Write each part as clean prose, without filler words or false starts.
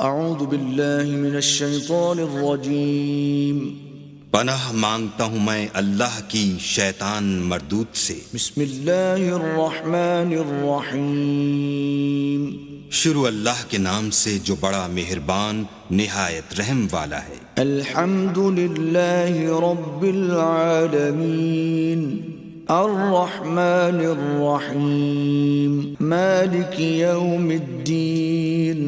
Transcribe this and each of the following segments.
اعوذ باللہ من الشیطان الرجیم پناہ مانگتا ہوں میں اللہ کی شیطان مردود سے۔ بسم اللہ الرحمن الرحیم شروع اللہ کے نام سے جو بڑا مہربان نہایت رحم والا ہے۔ الحمد للہ رب العالمین الرحمن الرحیم مالک یوم الدین۔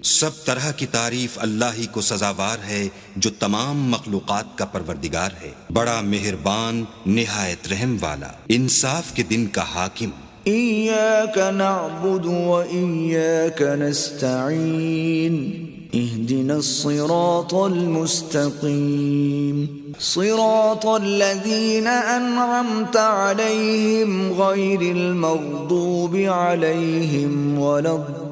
سب طرح کی تعریف اللہ ہی کو سزاوار ہے جو تمام مخلوقات کا پروردگار ہے، بڑا مہربان نہایت رحم والا، انصاف کے دن کا حاکم۔ ایاک نعبد و ایاک نستعین اہدنا الصراط المستقیم صراط الذین انعمت علیہم غیر المغضوب علیہم ولا الضالین۔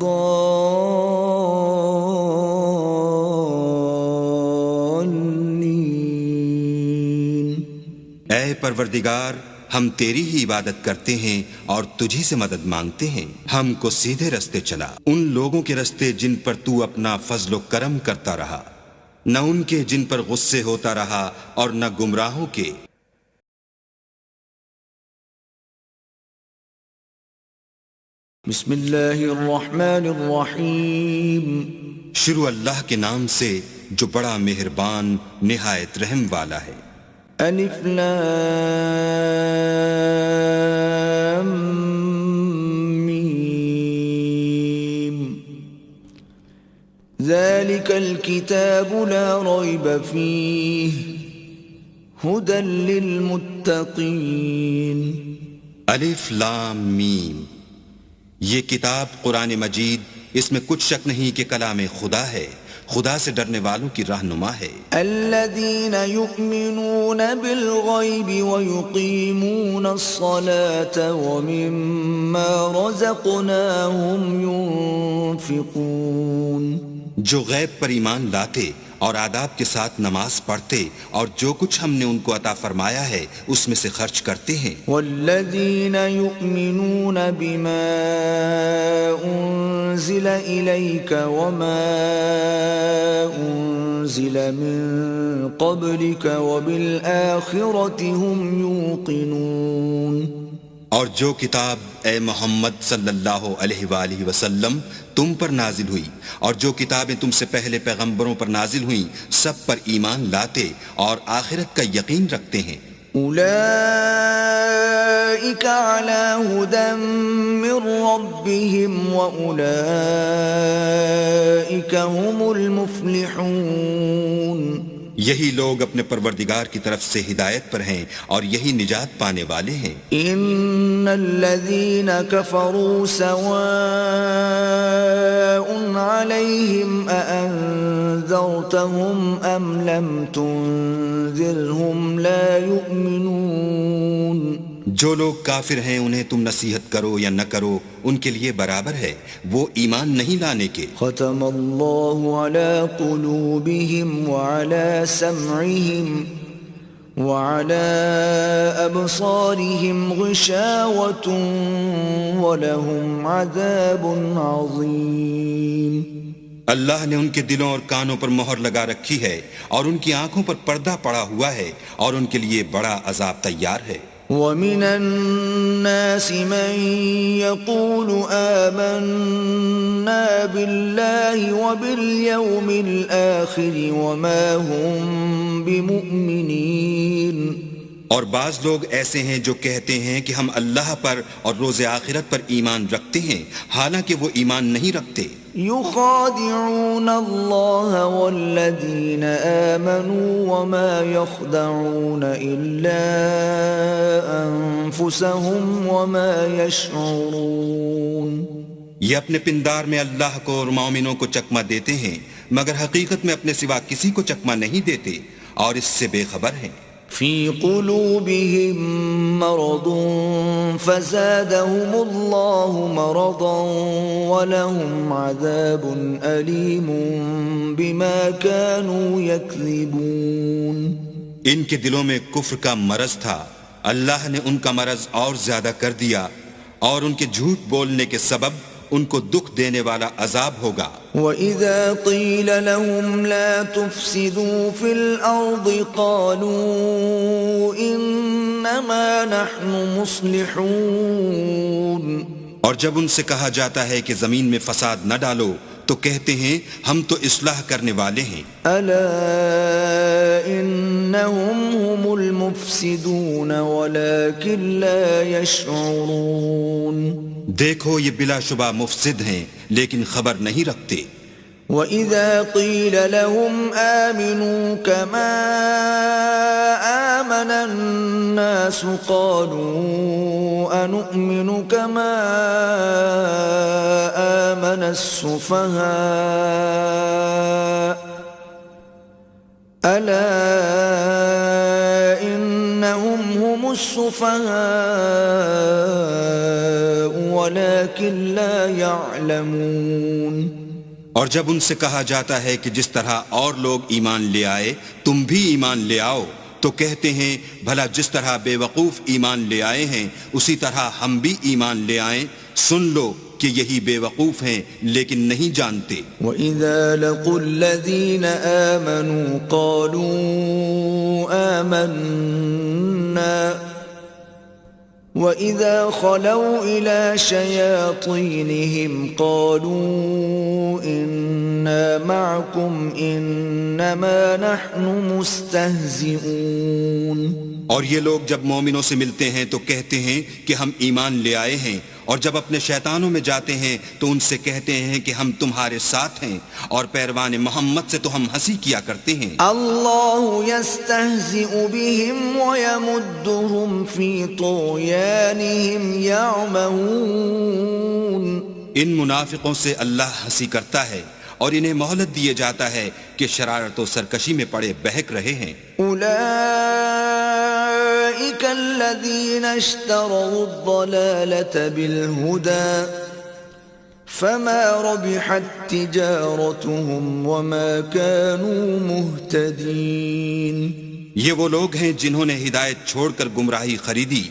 اے پروردگار، ہم تیری ہی عبادت کرتے ہیں اور تجھی سے مدد مانگتے ہیں، ہم کو سیدھے رستے چلا، ان لوگوں کے رستے جن پر تو اپنا فضل و کرم کرتا رہا، نہ ان کے جن پر غصے ہوتا رہا اور نہ گمراہوں کے۔ بسم اللہ الرحمن الرحیم شروع اللہ کے نام سے جو بڑا مہربان نہایت رحم والا ہے۔ الف لام میم ذلك الكتاب لا ريب فيه هدى للمتقين۔ الف لام میم، یہ کتاب قرآن مجید، اس میں کچھ شک نہیں کہ کلام خدا ہے، خدا سے ڈرنے والوں کی رہنما ہے۔ الذين يؤمنون بالغيب ويقيمون الصلاة ومما رزقناهم ينفقون، جو غیب پر ایمان لاتے اور آداب کے ساتھ نماز پڑھتے اور جو کچھ ہم نے ان کو عطا فرمایا ہے اس میں سے خرچ کرتے ہیں۔ والذین یؤمنون بما انزل الیک وما انزل من قبلک وبالآخرة هم یوقنون، اور جو کتاب اے محمد صلی اللہ علیہ وآلہ وسلم تم پر نازل ہوئی اور جو کتابیں تم سے پہلے پیغمبروں پر نازل ہوئیں سب پر ایمان لاتے اور آخرت کا یقین رکھتے ہیں۔ اولئک علی ھدی من ربہم واولئک هم المفلحون، یہی لوگ اپنے پروردگار کی طرف سے ہدایت پر ہیں اور یہی نجات پانے والے ہیں۔ ان الذین کفروا سواء علیہم اانذرتہم ام لم تنذرہم لا یؤمنون، جو لوگ کافر ہیں انہیں تم نصیحت کرو یا نہ کرو ان کے لیے برابر ہے، وہ ایمان نہیں لانے کے۔ ختم اللہ علی قلوبہم وعلی سمعہم وعلی ابصارہم غشاوۃ ولہم عذاب عظیم۔ اللہ نے ان کے دلوں اور کانوں پر مہر لگا رکھی ہے اور ان کی آنکھوں پر پردہ پڑا ہوا ہے اور ان کے لیے بڑا عذاب تیار ہے۔ وَمِنَ النَّاسِ مَن يَقُولُ آمَنَّا بِاللَّهِ وَبِالْيَوْمِ الْآخِرِ وَمَا هُمْ بِمُؤْمِنِينَ، اور بعض لوگ ایسے ہیں جو کہتے ہیں کہ ہم اللہ پر اور روز آخرت پر ایمان رکھتے ہیں حالانکہ وہ ایمان نہیں رکھتے۔ يخادعون الله والذين آمنوا وما يخدعون إلا أنفسهم وما يشعرون، یہ اپنے پندار میں اللہ کو اور مومنوں کو چکمہ دیتے ہیں مگر حقیقت میں اپنے سوا کسی کو چکمہ نہیں دیتے اور اس سے بے خبر ہیں۔ في قلوبهم مرض فزادهم الله مرضا ولهم عذاب أليم بما كانوا يكذبون، ان کے دلوں میں کفر کا مرض تھا، اللہ نے ان کا مرض اور زیادہ کر دیا اور ان کے جھوٹ بولنے کے سبب ان کو دکھ دینے والا عذاب ہوگا۔ وَإِذَا قِيلَ لَهُمْ لَا تُفْسِدُوا فِي الْأَرْضِ قَالُوا إِنَّمَا نَحْنُ مُصْلِحُونَ، اور جب ان سے کہا جاتا ہے کہ زمین میں فساد نہ ڈالو تو کہتے ہیں ہم تو اصلاح کرنے والے ہیں۔ أَلَا إِنَّهُمْ هُمُ الْمُفْسِدُونَ وَلَكِنْ لَا يَشْعُرُونَ، دیکھو یہ بلا شبہ مفسد ہیں لیکن خبر نہیں رکھتے۔ وَإِذَا قِيلَ لَهُمْ آمِنُوا كَمَا آمَنَ النَّاسُ قَالُوا أَنُؤْمِنُ كَمَا آمَنَ السُّفَهَاءُ أَلَا إِنَّهُمْ هُمُ السُّفَهَاءُ وَلَكِنْ لَا يَعْلَمُونَ۔ اور جب ان سے کہا جاتا ہے کہ جس طرح اور لوگ ایمان لے آئے تم بھی ایمان لے آؤ تو کہتے ہیں بھلا جس طرح بے وقوف ایمان لے آئے ہیں اسی طرح ہم بھی ایمان لے آئیں، سن لو کہ یہی بے وقوف ہیں لیکن نہیں جانتے۔ وَإِذَا لَقُوا الَّذِينَ آمَنُوا قَالُوا آمَنَّا وَإِذَا خَلَوْا إِلَى شَيَاطِينِهِمْ قَالُوا إِنَّا مَعَكُمْ إِنَّمَا نَحْنُ مُسْتَهْزِئُونَ۔ اور یہ لوگ جب مومنوں سے ملتے ہیں تو کہتے ہیں کہ ہم ایمان لے آئے ہیں، اور جب اپنے شیطانوں میں جاتے ہیں تو ان سے کہتے ہیں کہ ہم تمہارے ساتھ ہیں، اور پیروان محمد سے تو ہم ہنسی کیا کرتے ہیں۔ اللہ یستہزئ بہم ویمدہم فی طغیانہم یعمہون۔ ان منافقوں سے اللہ ہنسی کرتا ہے اور انہیں مہلت دیے جاتا ہے کہ شرارت و سرکشی میں پڑے بہک رہے ہیں۔ اولئک الذین اشتروا الضلالة بالہدى فما ربحت تجارتهم وما كانوا مہتدین۔ یہ وہ لوگ ہیں جنہوں نے ہدایت چھوڑ کر گمراہی خریدی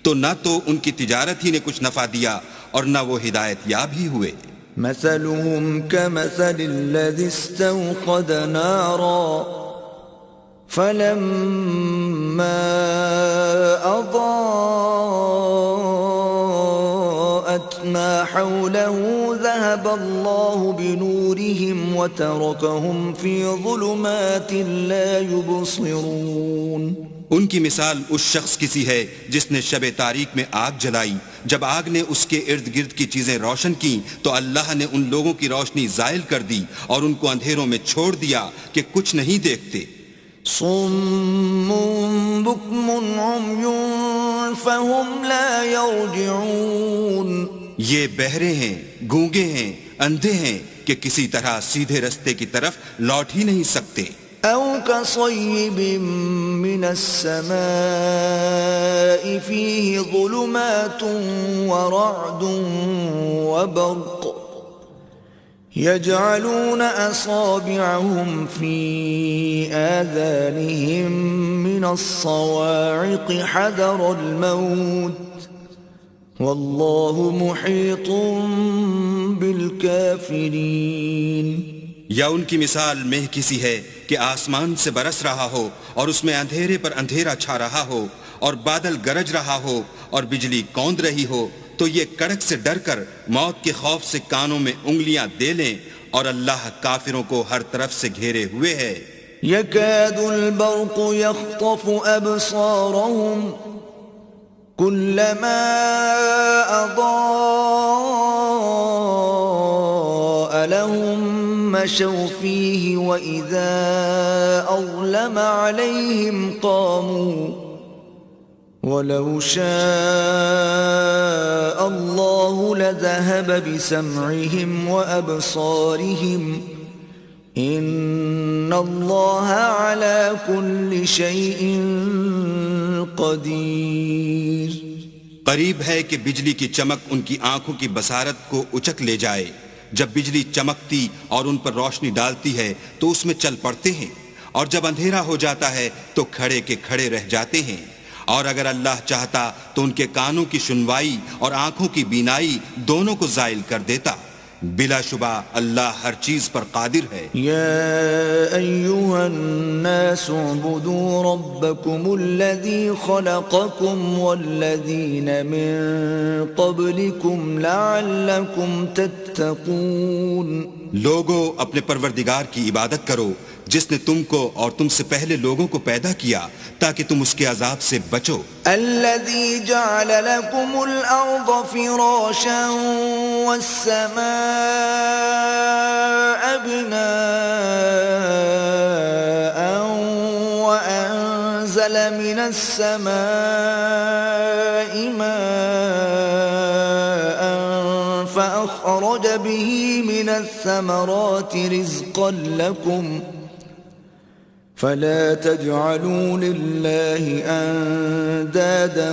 تو نہ تو ان کی تجارت ہی نے کچھ نفع دیا اور نہ وہ ہدایت یاب ہی ہوئے۔ مثلهم كمثل الذي استوقد نارا فلما أضاءت ما حوله ذهب الله بنورهم وتركهم في ظلمات لا يبصرون۔ ان کی مثال اس شخص کی سی ہے جس نے شب تاریک میں آگ جلائی، جب آگ نے اس کے ارد گرد کی چیزیں روشن کی تو اللہ نے ان لوگوں کی روشنی زائل کر دی اور ان کو اندھیروں میں چھوڑ دیا کہ کچھ نہیں دیکھتے۔ صم بکم عمی فهم لا يرجعون۔ یہ بہرے ہیں، گونگے ہیں، اندھے ہیں کہ کسی طرح سیدھے رستے کی طرف لوٹ ہی نہیں سکتے۔ او كصيب من السماء فيه ظلمات ورعد وبرق يجعلون أصابعهم في آذانهم من الصواعق حذر الموت والله محيط بالكافرين۔ یا ان کی مثال مہ کسی ہے کہ آسمان سے برس رہا ہو اور اس میں اندھیرے پر اندھیرا چھا رہا ہو اور بادل گرج رہا ہو اور بجلی کوند رہی ہو تو یہ کڑک سے ڈر کر موت کے خوف سے کانوں میں انگلیاں دے لیں، اور اللہ کافروں کو ہر طرف سے گھیرے ہوئے ہے۔ يكاد البرق يخطف أبصارهم كلما أضاء لهم مشوا فيه وإذا أظلم عليهم قاموا ولو شاء الله لذهب بسمعهم وأبصارهم إن الله على كل شيء قدير۔ قریب ہے کہ بجلی کی چمک ان کی آنکھوں کی بصارت کو اچک لے جائے، جب بجلی چمکتی اور ان پر روشنی ڈالتی ہے تو اس میں چل پڑتے ہیں، اور جب اندھیرا ہو جاتا ہے تو کھڑے کے کھڑے رہ جاتے ہیں، اور اگر اللہ چاہتا تو ان کے کانوں کی سنوائی اور آنکھوں کی بینائی دونوں کو زائل کر دیتا. بلا شبہ اللہ ہر چیز پر قادر ہے. يا أيها الناس اعبدوا ربكم الذي خلقكم والذين من قبلكم لعلكم تتقون. لوگو اپنے پروردگار کی عبادت کرو جس نے تم کو اور تم سے پہلے لوگوں کو پیدا کیا تاکہ تم اس کے عذاب سے بچو. الذي جعل لكم الأرض فراشا والسماء بناء وأنزل من السماء ماء فأخرج به من الثمرات رزقا لكم فلا تجعلوا لله اندادا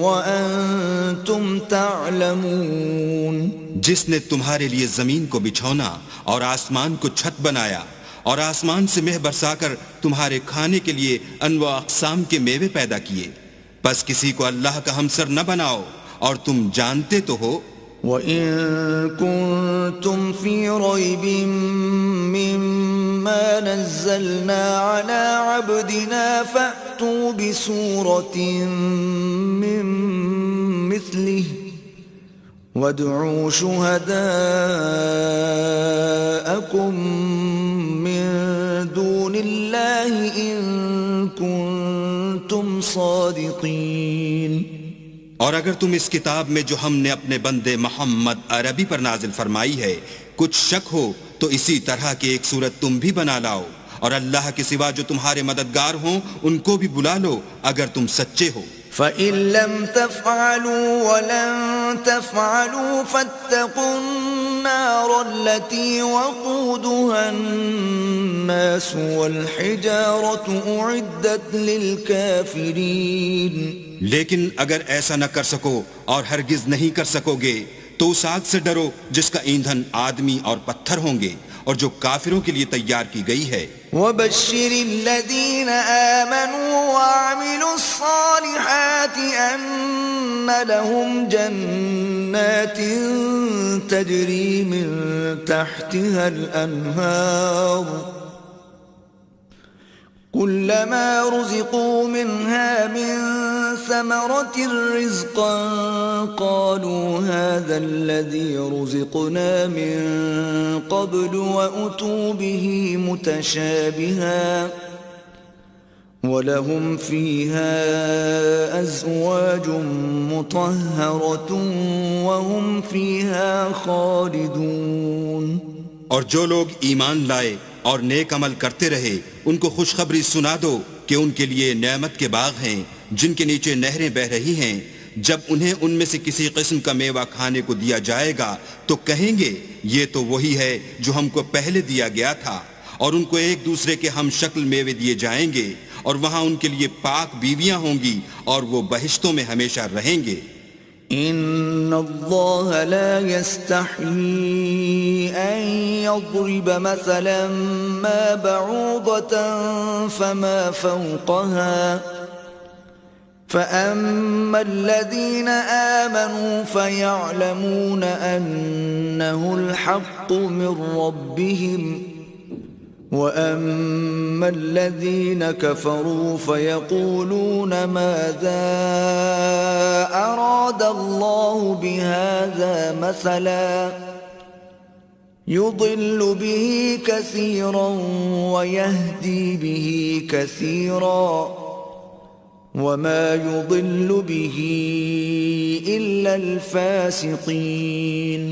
وانتم تعلمون. جس نے تمہارے لیے زمین کو بچھونا اور آسمان کو چھت بنایا اور آسمان سے مہ برسا کر تمہارے کھانے کے لیے انواع اقسام کے میوے پیدا کیے، بس کسی کو اللہ کا ہمسر نہ بناؤ اور تم جانتے تو ہو. وَإِن كُنتُمْ فِي رَيْبٍ مِّمَّا نَزَّلْنَا عَلَىٰ عَبْدِنَا فَأْتُوا بِسُورَةٍ مِّن مِّثْلِهِ وَادْعُوا شُهَدَاءَكُم مِّن دُونِ اللَّهِ إِن كُنتُمْ صَادِقِينَ. اور اگر تم اس کتاب میں جو ہم نے اپنے بندے محمد عربی پر نازل فرمائی ہے کچھ شک ہو تو اسی طرح کی ایک صورت تم بھی بنا لاؤ اور اللہ کے سوا جو تمہارے مددگار ہوں ان کو بھی بلا لو اگر تم سچے ہو. فَإِن لَّمْ تَفْعَلُوا وَلَن تَفْعَلُوا فَاتَّقُوا النَّارَ الَّتِي وَقُودُهَا النَّاسُ وَالْحِجَارَةُ أُعِدَّتْ لِلْكَافِرِينَ. لیکن اگر ایسا نہ کر سکو اور ہرگز نہیں کر سکو گے تو اس آگ سے ڈرو جس کا ایندھن آدمی اور پتھر ہوں گے اور جو کافروں کے لیے تیار کی گئی ہے. وَبَشِّرِ الَّذِينَ آمَنُوا وَعَمِلُوا الصَّالِحَاتِ أَنَّ لَهُمْ جَنَّاتٍ تَجْرِي مِن تَحْتِهَا الْأَنْهَارُ كُلَّمَا رُزِقُوا مِنْهَا مِن ثَمَرَةٍ رِزْقًا قَالُوا هَذَا الَّذِي رُزِقْنَا مِن قَبْلُ وَأُتُوا بِهِ مُتَشَابِهًا وَلَهُمْ فِيهَا أَزْوَاجٌ مُطَهَّرَةٌ وَهُمْ فِيهَا خَالِدُونَ. اور جو لوگ ایمان لائے اور نیک عمل کرتے رہے ان کو خوشخبری سنا دو کہ ان کے لیے نعمت کے باغ ہیں جن کے نیچے نہریں بہ رہی ہیں. جب انہیں ان میں سے کسی قسم کا میوہ کھانے کو دیا جائے گا تو کہیں گے یہ تو وہی ہے جو ہم کو پہلے دیا گیا تھا، اور ان کو ایک دوسرے کے ہم شکل میوے دیے جائیں گے اور وہاں ان کے لیے پاک بیویاں ہوں گی اور وہ بہشتوں میں ہمیشہ رہیں گے. ان اللہ لا يستحيي ان يضرب مثلا ما بعوضة فما فوقها فأما الذين آمنوا فيعلمون أنه الحق من ربهم وَأَمَّا الَّذِينَ كَفَرُوا فَيَقُولُونَ مَاذَا أَرَادَ اللَّهُ بِهَذَا مَثَلًا يُضِلُّ بِهِ كَثِيرًا وَيَهْدِي بِهِ كَثِيرًا وَمَا يُضِلُّ بِهِ إِلَّا الْفَاسِقِينَ.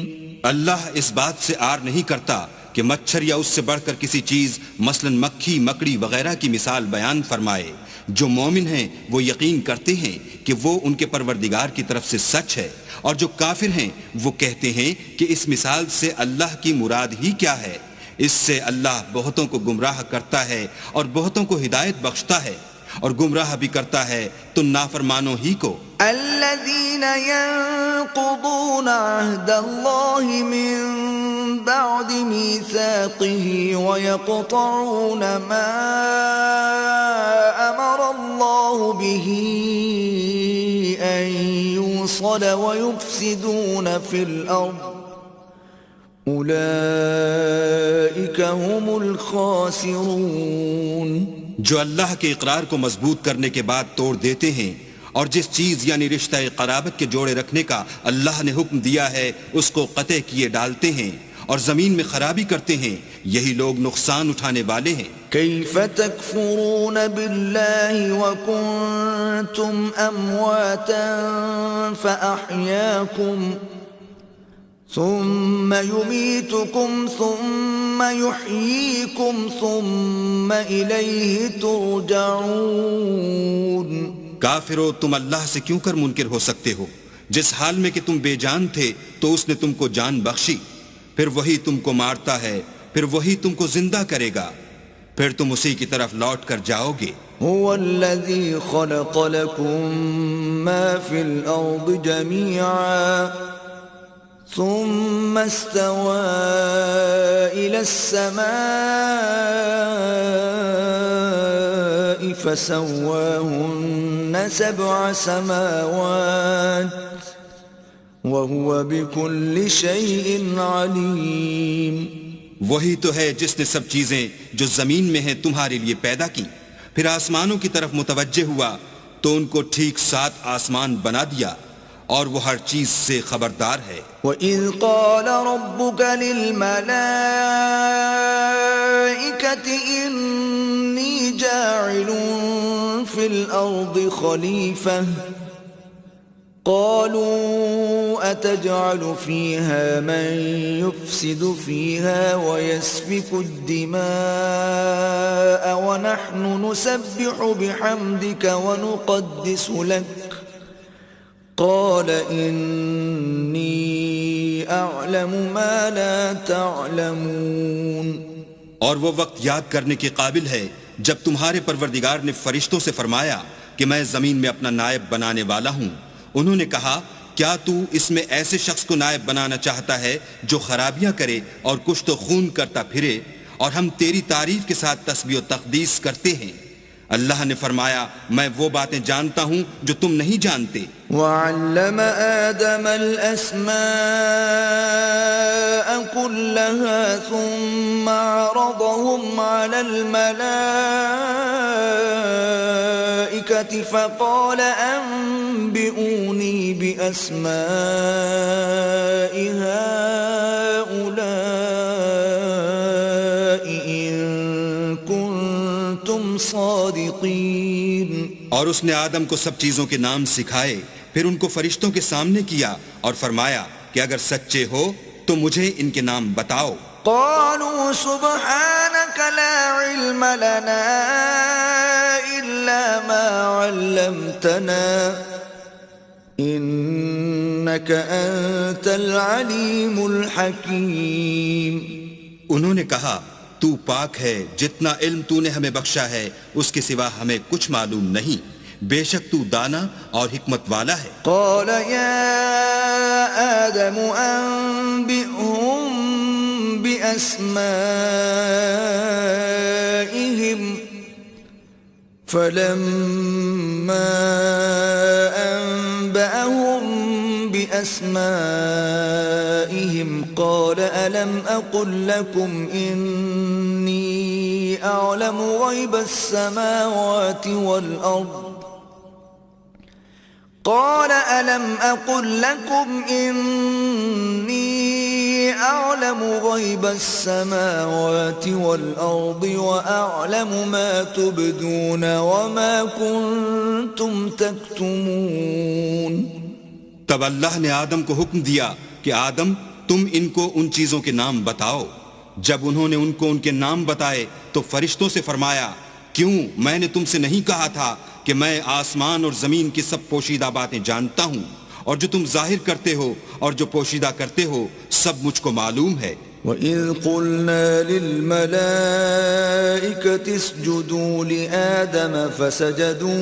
اللہ اس بات سے عار نہیں کرتا کہ مچھر یا اس سے بڑھ کر کسی چیز مثلا مکھی مکڑی وغیرہ کی مثال بیان فرمائے. جو مومن ہیں وہ یقین کرتے ہیں کہ وہ ان کے پروردگار کی طرف سے سچ ہے، اور جو کافر ہیں وہ کہتے ہیں کہ اس مثال سے اللہ کی مراد ہی کیا ہے. اس سے اللہ بہتوں کو گمراہ کرتا ہے اور بہتوں کو ہدایت بخشتا ہے، اور گمراہ بھی کرتا ہے تو نافرمانوں ہی کو. الذين ينقضون عهد الله من بعد ميثاقه ويقطعون ما أمر الله به أن يوصل ويفسدون في الأرض أولئك هم الخاسرون. جو اللہ کے اقرار کو مضبوط کرنے کے بعد توڑ دیتے ہیں اور جس چیز یعنی رشتہ قرابت کے جوڑے رکھنے کا اللہ نے حکم دیا ہے اس کو قطع کیے ڈالتے ہیں اور زمین میں خرابی کرتے ہیں، یہی لوگ نقصان اٹھانے والے ہیں. كيف تكفرون بالله وكنتم أمواتا فأحياكم ثم يميتكم ثم يحييكم ثم إليه ترجعون. کافرو، تم اللہ سے کیوں کر منکر ہو سکتے ہو؟ جس حال میں کہ تم بے جان تھے تو اس نے تم کو جان بخشی، پھر وہی تم کو مارتا ہے، پھر وہی تم کو زندہ کرے گا، پھر تم اسی کی طرف لوٹ کر جاؤ گے. هو الذي خلق لكم ما في الأرض جميعا ثم استوى إلى السماء فسواهن 7 سماوات وهو بكل شيء عليم. وہی تو ہے جس نے سب چیزیں جو زمین میں ہیں تمہارے لیے پیدا کی، پھر آسمانوں کی طرف متوجہ ہوا تو ان کو ٹھیک 7 آسمان بنا دیا، اور وہ ہر چیز سے خبردار ہے. وَإِذْ قَالَ رَبُّكَ لِلْمَلَائِكَةِ إِنِّي جَاعِلٌ فِي الْأَرْضِ خَلِيفَةً قالوا أتجعل فيها من يفسد فيها ويسفك الدماء ونحن نسبح بحمدك ونقدس لك قال إني أعلم ما لا تعلمون. اور وہ وقت یاد کرنے کے قابل ہے جب تمہارے پروردگار نے فرشتوں سے فرمایا کہ میں زمین میں اپنا نائب بنانے والا ہوں. انہوں نے کہا کیا تو اس میں ایسے شخص کو نائب بنانا چاہتا ہے جو خرابیاں کرے اور کشت و خون کرتا پھرے، اور ہم تیری تعریف کے ساتھ تسبیح و تقدیس کرتے ہیں. اللہ نے فرمایا میں وہ باتیں جانتا ہوں جو تم نہیں جانتے. وَعَلَّمَ آدَمَ الْأَسْمَاءَ كُلَّهَا ثُمَّ عَرَضَهُمْ عَلَى الْمَلَائِكَةِ فَقَالَ أَنبِئُونِي بِأَسْمَاءِ هَؤُلَاءِ إِن كُنتُمْ صَادِقِينَ. اور اس نے آدم کو سب چیزوں کے نام سکھائے، پھر ان کو فرشتوں کے سامنے کیا اور فرمایا کہ اگر سچے ہو تو مجھے ان کے نام بتاؤ. قالوا سبحانك لا علم لنا إلا ما علمتنا إنك أنت العليم الحكيم. انہوں نے کہا تو پاک ہے، جتنا علم تو نے ہمیں بخشا ہے اس کے سوا ہمیں کچھ معلوم نہیں، بے شک تو دانا اور حکمت والا ہے. قال يا آدم أنبئهم بأسمائهم فلما أنبأهم بأسمائهم قال ألم أقل لكم إني أعلم غيب السماوات والأرض قال ألم أقل لكم إني أعلم غيب السماوات والأرض وأعلم ما تبدون وما كنتم تكتمون. تب اللہ نے آدم کو حکم دیا کہ آدم تم ان کو ان چیزوں کے نام بتاؤ. جب انہوں نے ان کو ان کے نام بتائے تو فرشتوں سے فرمایا کیوں میں نے تم سے نہیں کہا تھا کہ میں آسمان اور زمین کی سب پوشیدہ باتیں جانتا ہوں، اور جو تم ظاہر کرتے ہو اور جو پوشیدہ کرتے ہو سب مجھ کو معلوم ہے. وَإِذْ قُلْنَا لِلْمَلَائِكَةِ اسْجُدُوا لِآدَمَ فَسَجَدُوا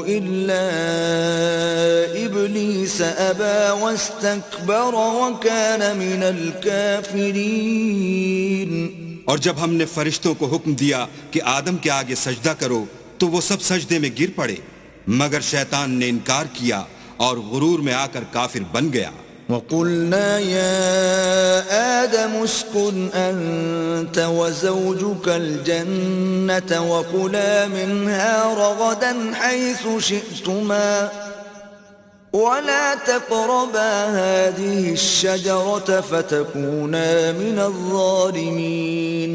إِلَّا إِبْلِيسَ أَبَى وَاسْتَكْبَرَ وَكَانَ مِنَ الْكَافِرِينَ. اور جب ہم نے فرشتوں کو حکم دیا کہ آدم کے آگے سجدہ کرو تو وہ سب سجدے میں گر پڑے مگر شیطان نے انکار کیا اور غرور میں آ کر کافر بن گیا. وَقُلْنَا يَا آدَمُ اسْكُنْ أَنْتَ وَزَوْجُكَ الْجَنَّةَ وَكُلَا مِنْهَا رَغَدًا حَيْثُ شِئْتُمَا وَلَا تَقْرَبَا هَذِهِ الشَّجَرَةَ فَتَكُونَا مِنَ الظَّالِمِينَ.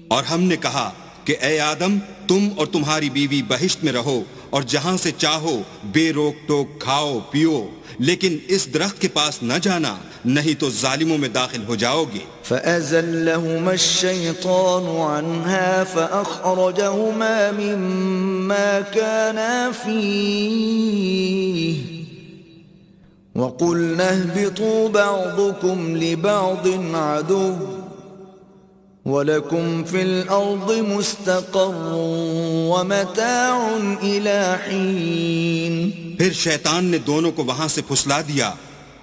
اور ہم نے کہا کہ اے آدم تم اور تمہاری بیوی بہشت میں رہو اور جہاں سے چاہو بے روک ٹوک کھاؤ پیو لیکن اس درخت کے پاس نہ جانا نہیں تو ظالموں میں داخل ہو جاؤ گے. فَأَزَلَّهُمَا الشَّيْطَانُ عَنْهَا فَأَخْرَجَهُمَا مِمَّا كَانَا فِيهِ وَقُلْنَا اهْبِطُوا بَعْضُكُمْ لِبَعْضٍ عَدُوٌّ وَلَكُمْ فِي الْأَرْضِ مُسْتَقَرٌّ وَمَتَاعٌ إِلَى حِينٍ. پھر شیطان نے دونوں کو وہاں سے پھسلا دیا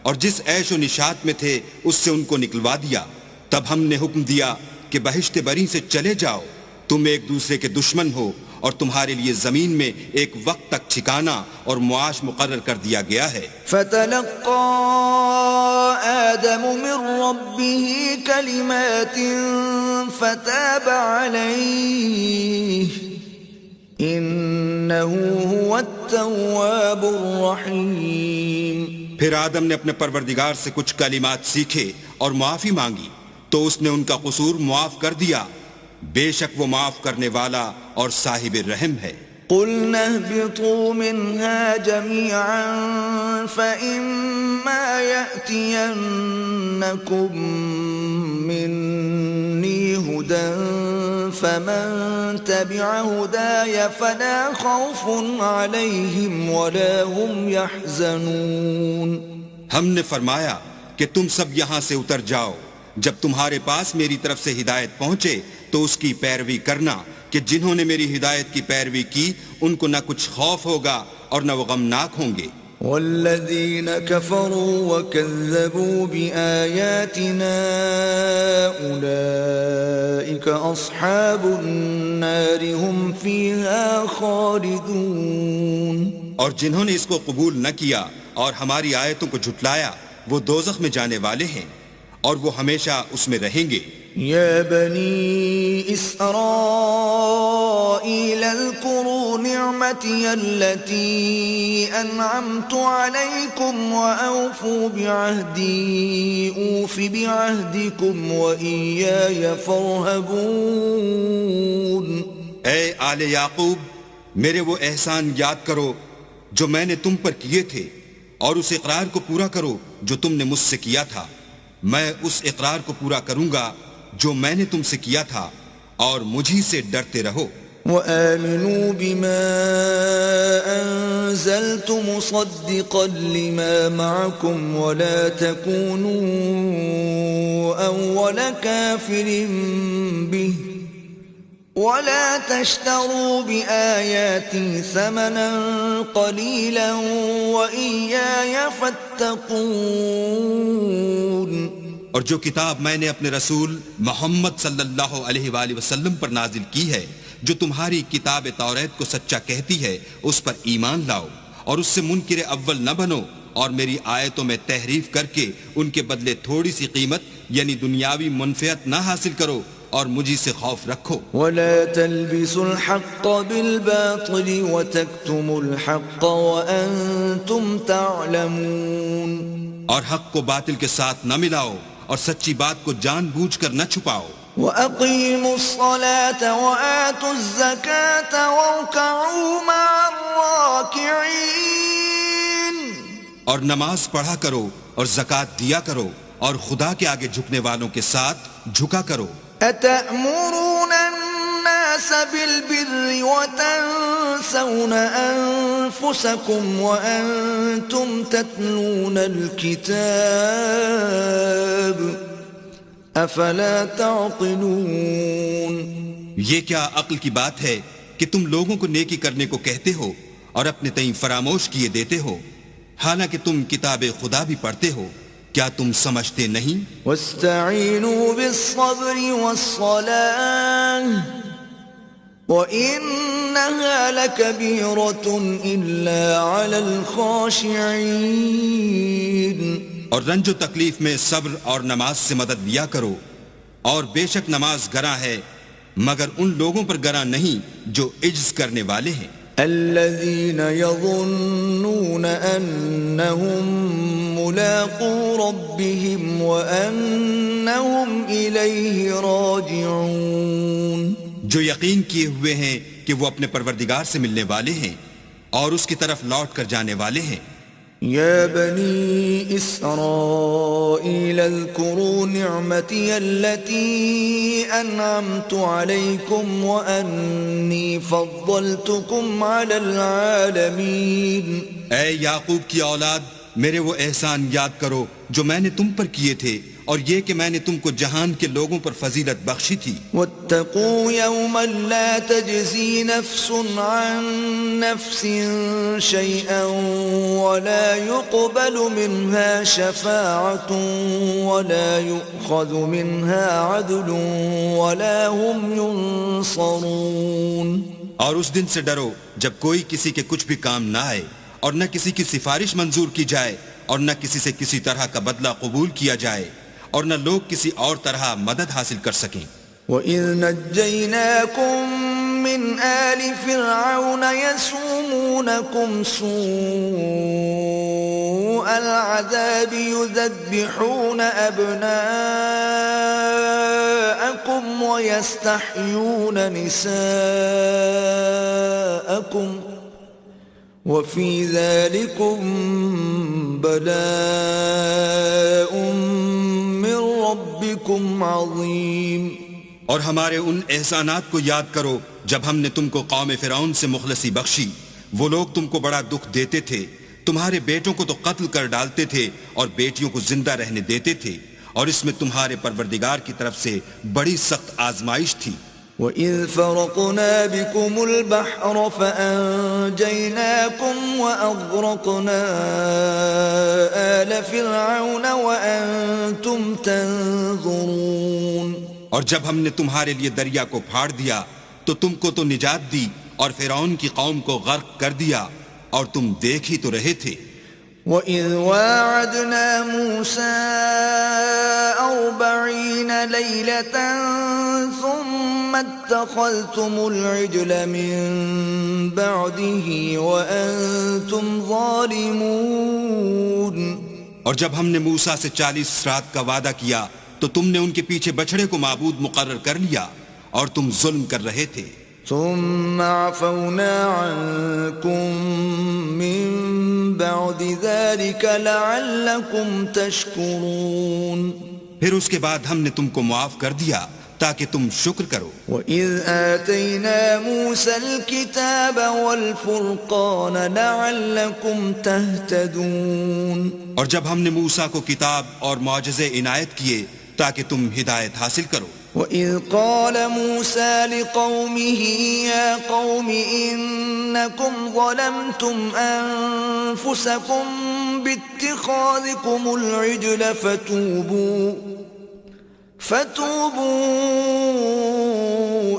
اور جس عیش و نشاط میں تھے اس سے ان کو نکلوا دیا. تب ہم نے حکم دیا کہ بہشت بری سے چلے جاؤ، تم ایک دوسرے کے دشمن ہو اور تمہارے لیے زمین میں ایک وقت تک ٹھکانہ اور معاش مقرر کر دیا گیا ہے. فَتَلَقَّى آدَمُ مِن رَّبِّهِ كَلِمَاتٍ فَتَابَ عَلَيْهِ إِنَّهُ هُوَ التَّوَّابُ الرَّحِيمُ. پھر آدم نے اپنے پروردگار سے کچھ کلمات سیکھے اور معافی مانگی تو اس نے ان کا قصور معاف کر دیا، بے شک وہ معاف کرنے والا اور صاحب رحم ہے. قُلْنَا اهْبِطُوا مِنْهَا جَمِيعًا فَإِمَّا يَأْتِيَنَّكُمْ مِنِّي هُدًى فَمَنْ تَبِعَ هُدَايَ فَلَا خَوْفٌ عَلَيْهِمْ وَلَا هُمْ يَحْزَنُونَ. ہم نے فرمایا کہ تم سب یہاں سے اتر جاؤ، جب تمہارے پاس میری طرف سے ہدایت پہنچے تو اس کی پیروی کرنا کہ جنہوں نے میری ہدایت کی پیروی کی ان کو نہ کچھ خوف ہوگا اور نہ وہ غمناک ہوں گے. والذین کفروا وکذبوا بآیاتنا اولئک اصحاب النار هم فیها خالدون. اور جنہوں نے اس کو قبول نہ کیا اور ہماری آیتوں کو جھٹلایا وہ دوزخ میں جانے والے ہیں اور وہ ہمیشہ اس میں رہیں گے. یا بنی اسرائیل اذکروا نعمتی التي انعمت علیکم واوفوا بعہدی اوف بعہدکم وإیای فارہبون. اے آل یعقوب میرے وہ احسان یاد کرو جو میں نے تم پر کیے تھے اور اس اقرار کو پورا کرو جو تم نے مجھ سے کیا تھا. میں اس اقرار کو پورا کروں گا جو میں نے تم سے کیا تھا اور مجھی سے ڈرتے رہو. وآمنوا بما أنزلت مصدقا لما معكم ولا تكونوا أول كافر به ولا تشتروا بآياتي ثمنا قليلا وإياي فاتقون. اور جو کتاب میں نے اپنے رسول محمد صلی اللہ علیہ وآلہ وسلم پر نازل کی ہے جو تمہاری کتاب توریت کو سچا کہتی ہے اس پر ایمان لاؤ اور اس سے منکر اول نہ بنو اور میری آیتوں میں تحریف کر کے ان کے بدلے تھوڑی سی قیمت یعنی دنیاوی منفعت نہ حاصل کرو اور مجھی سے خوف رکھو. ولا تلبسوا الحق بالباطل وتكتموا الحق وأنتم تعلمون. اور حق کو باطل کے ساتھ نہ ملاؤ اور سچی بات کو جان بوجھ کر نہ چھپاؤ. وَأَقِيمُوا الصَّلَاةَ وَآتُوا الزَّكَاةَ وَارْكَعُوا مَعَ الرَّاكِعِينَ. اور نماز پڑھا کرو اور زکوٰۃ دیا کرو اور خدا کے آگے جھکنے والوں کے ساتھ جھکا کرو. أَتَأْمُرُونَ النَّاسَ بِالْبِرِّ وَتَنْسَوْنَ أَنفُسَكُمْ وَأَنْتُمْ تَتْلُونَ الْكِتَابَ افلا تعقلون. یہ کیا عقل کی بات ہے کہ تم لوگوں کو نیکی کرنے کو کہتے ہو اور اپنے تئیں فراموش کیے دیتے ہو حالانکہ تم کتاب خدا بھی پڑھتے ہو. کیا تم سمجھتے نہیں؟ واستعینوا بالصبر والصلاة وَإِنَّهَا لَكَبِيرَةٌ إِلَّا عَلَى الْخَاشِعِينَ اور رنج و تکلیف میں صبر اور نماز سے مدد لیا کرو، اور بے شک نماز گراں ہے مگر ان لوگوں پر گراں نہیں جو عجز کرنے والے ہیں، الذين يظنون أنهم ملاقو ربهم وأنهم إليه راجعون، جو یقین کیے ہوئے ہیں کہ وہ اپنے پروردگار سے ملنے والے ہیں اور اس کی طرف لوٹ کر جانے والے ہیں۔ يا بني إسرائيل اذكروا نعمتي التي أنعمت عليكم وأني فضلتكم على العالمين۔ اے یعقوب کی اولاد، میرے وہ احسان یاد کرو جو میں نے تم پر کیے تھے، اور یہ کہ میں نے تم کو جہان کے لوگوں پر فضیلت بخشی تھی۔ واتقوا يوما لا تجزي نفس عن نفس شيئا ولا يقبل منها شفاعة ولا يؤخذ منها عدل ولا هم ينصرون۔ اور اس دن سے ڈرو جب کوئی کسی کے کچھ بھی کام نہ آئے، اور نہ کسی کی سفارش منظور کی جائے، اور نہ کسی سے کسی طرح کا بدلہ قبول کیا جائے، اور نہ لوگ کسی اور طرح مدد حاصل کر سکیں۔ وَإِذْ نَجَّيْنَاكُمْ مِنْ آلِ فِرْعَوْنَ يَسُومُونَكُمْ سُوءَ الْعَذَابِ يُذَبِّحُونَ أَبْنَاءَكُمْ وَيَسْتَحْيُونَ نِسَاءَكُمْ وَفِي ذَلِكُمْ بَلَاءٌ مِّن رَبِّكُمْ عَظِيمٌ۔ اور ہمارے ان احسانات کو یاد کرو جب ہم نے تم کو قوم فرعون سے مخلصی بخشی، وہ لوگ تم کو بڑا دکھ دیتے تھے، تمہارے بیٹوں کو تو قتل کر ڈالتے تھے اور بیٹیوں کو زندہ رہنے دیتے تھے، اور اس میں تمہارے پروردگار کی طرف سے بڑی سخت آزمائش تھی۔ وَإِذْ فَرَقْنَا بِكُمُ الْبَحْرَ فَأَنْجَيْنَاكُمْ وَأَغْرَقْنَا آلَ فِرْعَوْنَ وَأَنْتُمْ تَنْظُرُونَ۔ اور جب ہم نے تمہارے لیے دریا کو پھاڑ دیا تو تم کو تو نجات دی، اور فرعون کی قوم کو غرق کر دیا، اور تم دیکھ ہی تو رہے تھے۔ وَإِذْ وَاعَدْنَا مُوسَىٰ 40 لَيْلَةً ثُمَّ اتَّخَذْتُمُ الْعِجْلَ مِن بَعْدِهِ وَأَنْتُمْ ظَالِمُونَ۔ اور جب ہم نے موسیٰ سے 40 رات کا وعدہ کیا تو تم نے ان کے پیچھے بچھڑے کو معبود مقرر کر لیا، اور تم ظلم کر رہے تھے۔ ثم عفونا عنكم من بعد ذلك لعلكم تشكرون۔ پھر اس کے بعد ہم نے تم کو معاف کر دیا تاکہ تم شکر کرو۔ وَإِذْ آتَيْنَا مُوسَى الْكِتَابَ وَالْفُرْقَانَ لَعَلَّكُمْ تَهْتَدُونَ۔ اور جب ہم نے موسیٰ کو کتاب اور معجزے عنایت کیے تاکہ تم ہدایت حاصل کرو۔ وَإِذْ قَالَ مُوسَى لِقَوْمِهِ يَا قَوْمِ إِنَّكُمْ ظَلَمْتُمْ أَنفُسَكُمْ بِاتِّخَاذِكُمُ الْعِجْلَ فَتُوبُوا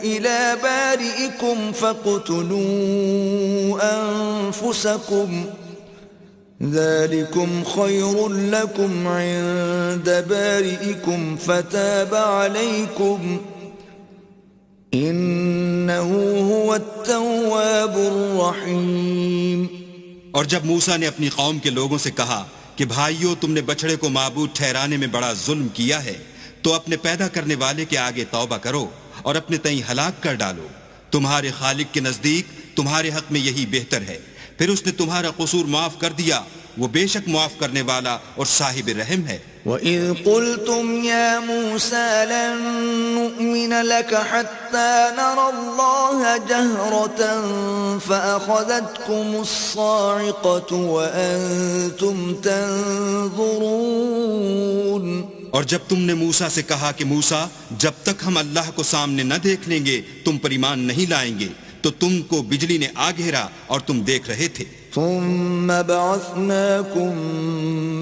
إِلَى بَارِئِكُمْ فَاقْتُلُوا أَنفُسَكُمْ ذَلِكُمْ خَيْرٌ لَكُمْ عِندَ بَارِئِكُمْ فَتَابَ عَلَيْكُمْ إِنَّهُ هُوَ التَّوَّابُ الرَّحِيمُ۔ اور جب موسیٰ نے اپنی قوم کے لوگوں سے کہا کہ بھائیو، تم نے بچھڑے کو معبود ٹھہرانے میں بڑا ظلم کیا ہے، تو اپنے پیدا کرنے والے کے آگے توبہ کرو اور اپنے تئیں ہلاک کر ڈالو، تمہارے خالق کے نزدیک تمہارے حق میں یہی بہتر ہے۔ پھر اس نے تمہارا قصور معاف کر دیا، وہ بے شک معاف کرنے والا اور صاحب رحم ہے۔ وَإِذْ قُلْتُمْ يَا مُوسَى لَن نُّؤْمِنَ لَكَ حَتَّى نَرَى اللَّهَ جَهْرَةً فَأَخَذَتْكُمُ الصَّاعِقَةُ وَأَنْتُمْ تَنْظُرُونَ۔ اور جب تم نے موسیٰ سے کہا کہ موسیٰ، جب تک ہم اللہ کو سامنے نہ دیکھ لیں گے تم پر ایمان نہیں لائیں گے، تو تم کو بجلی نے آ گھیرا اور تم دیکھ رہے تھے۔ ثم بعثناكم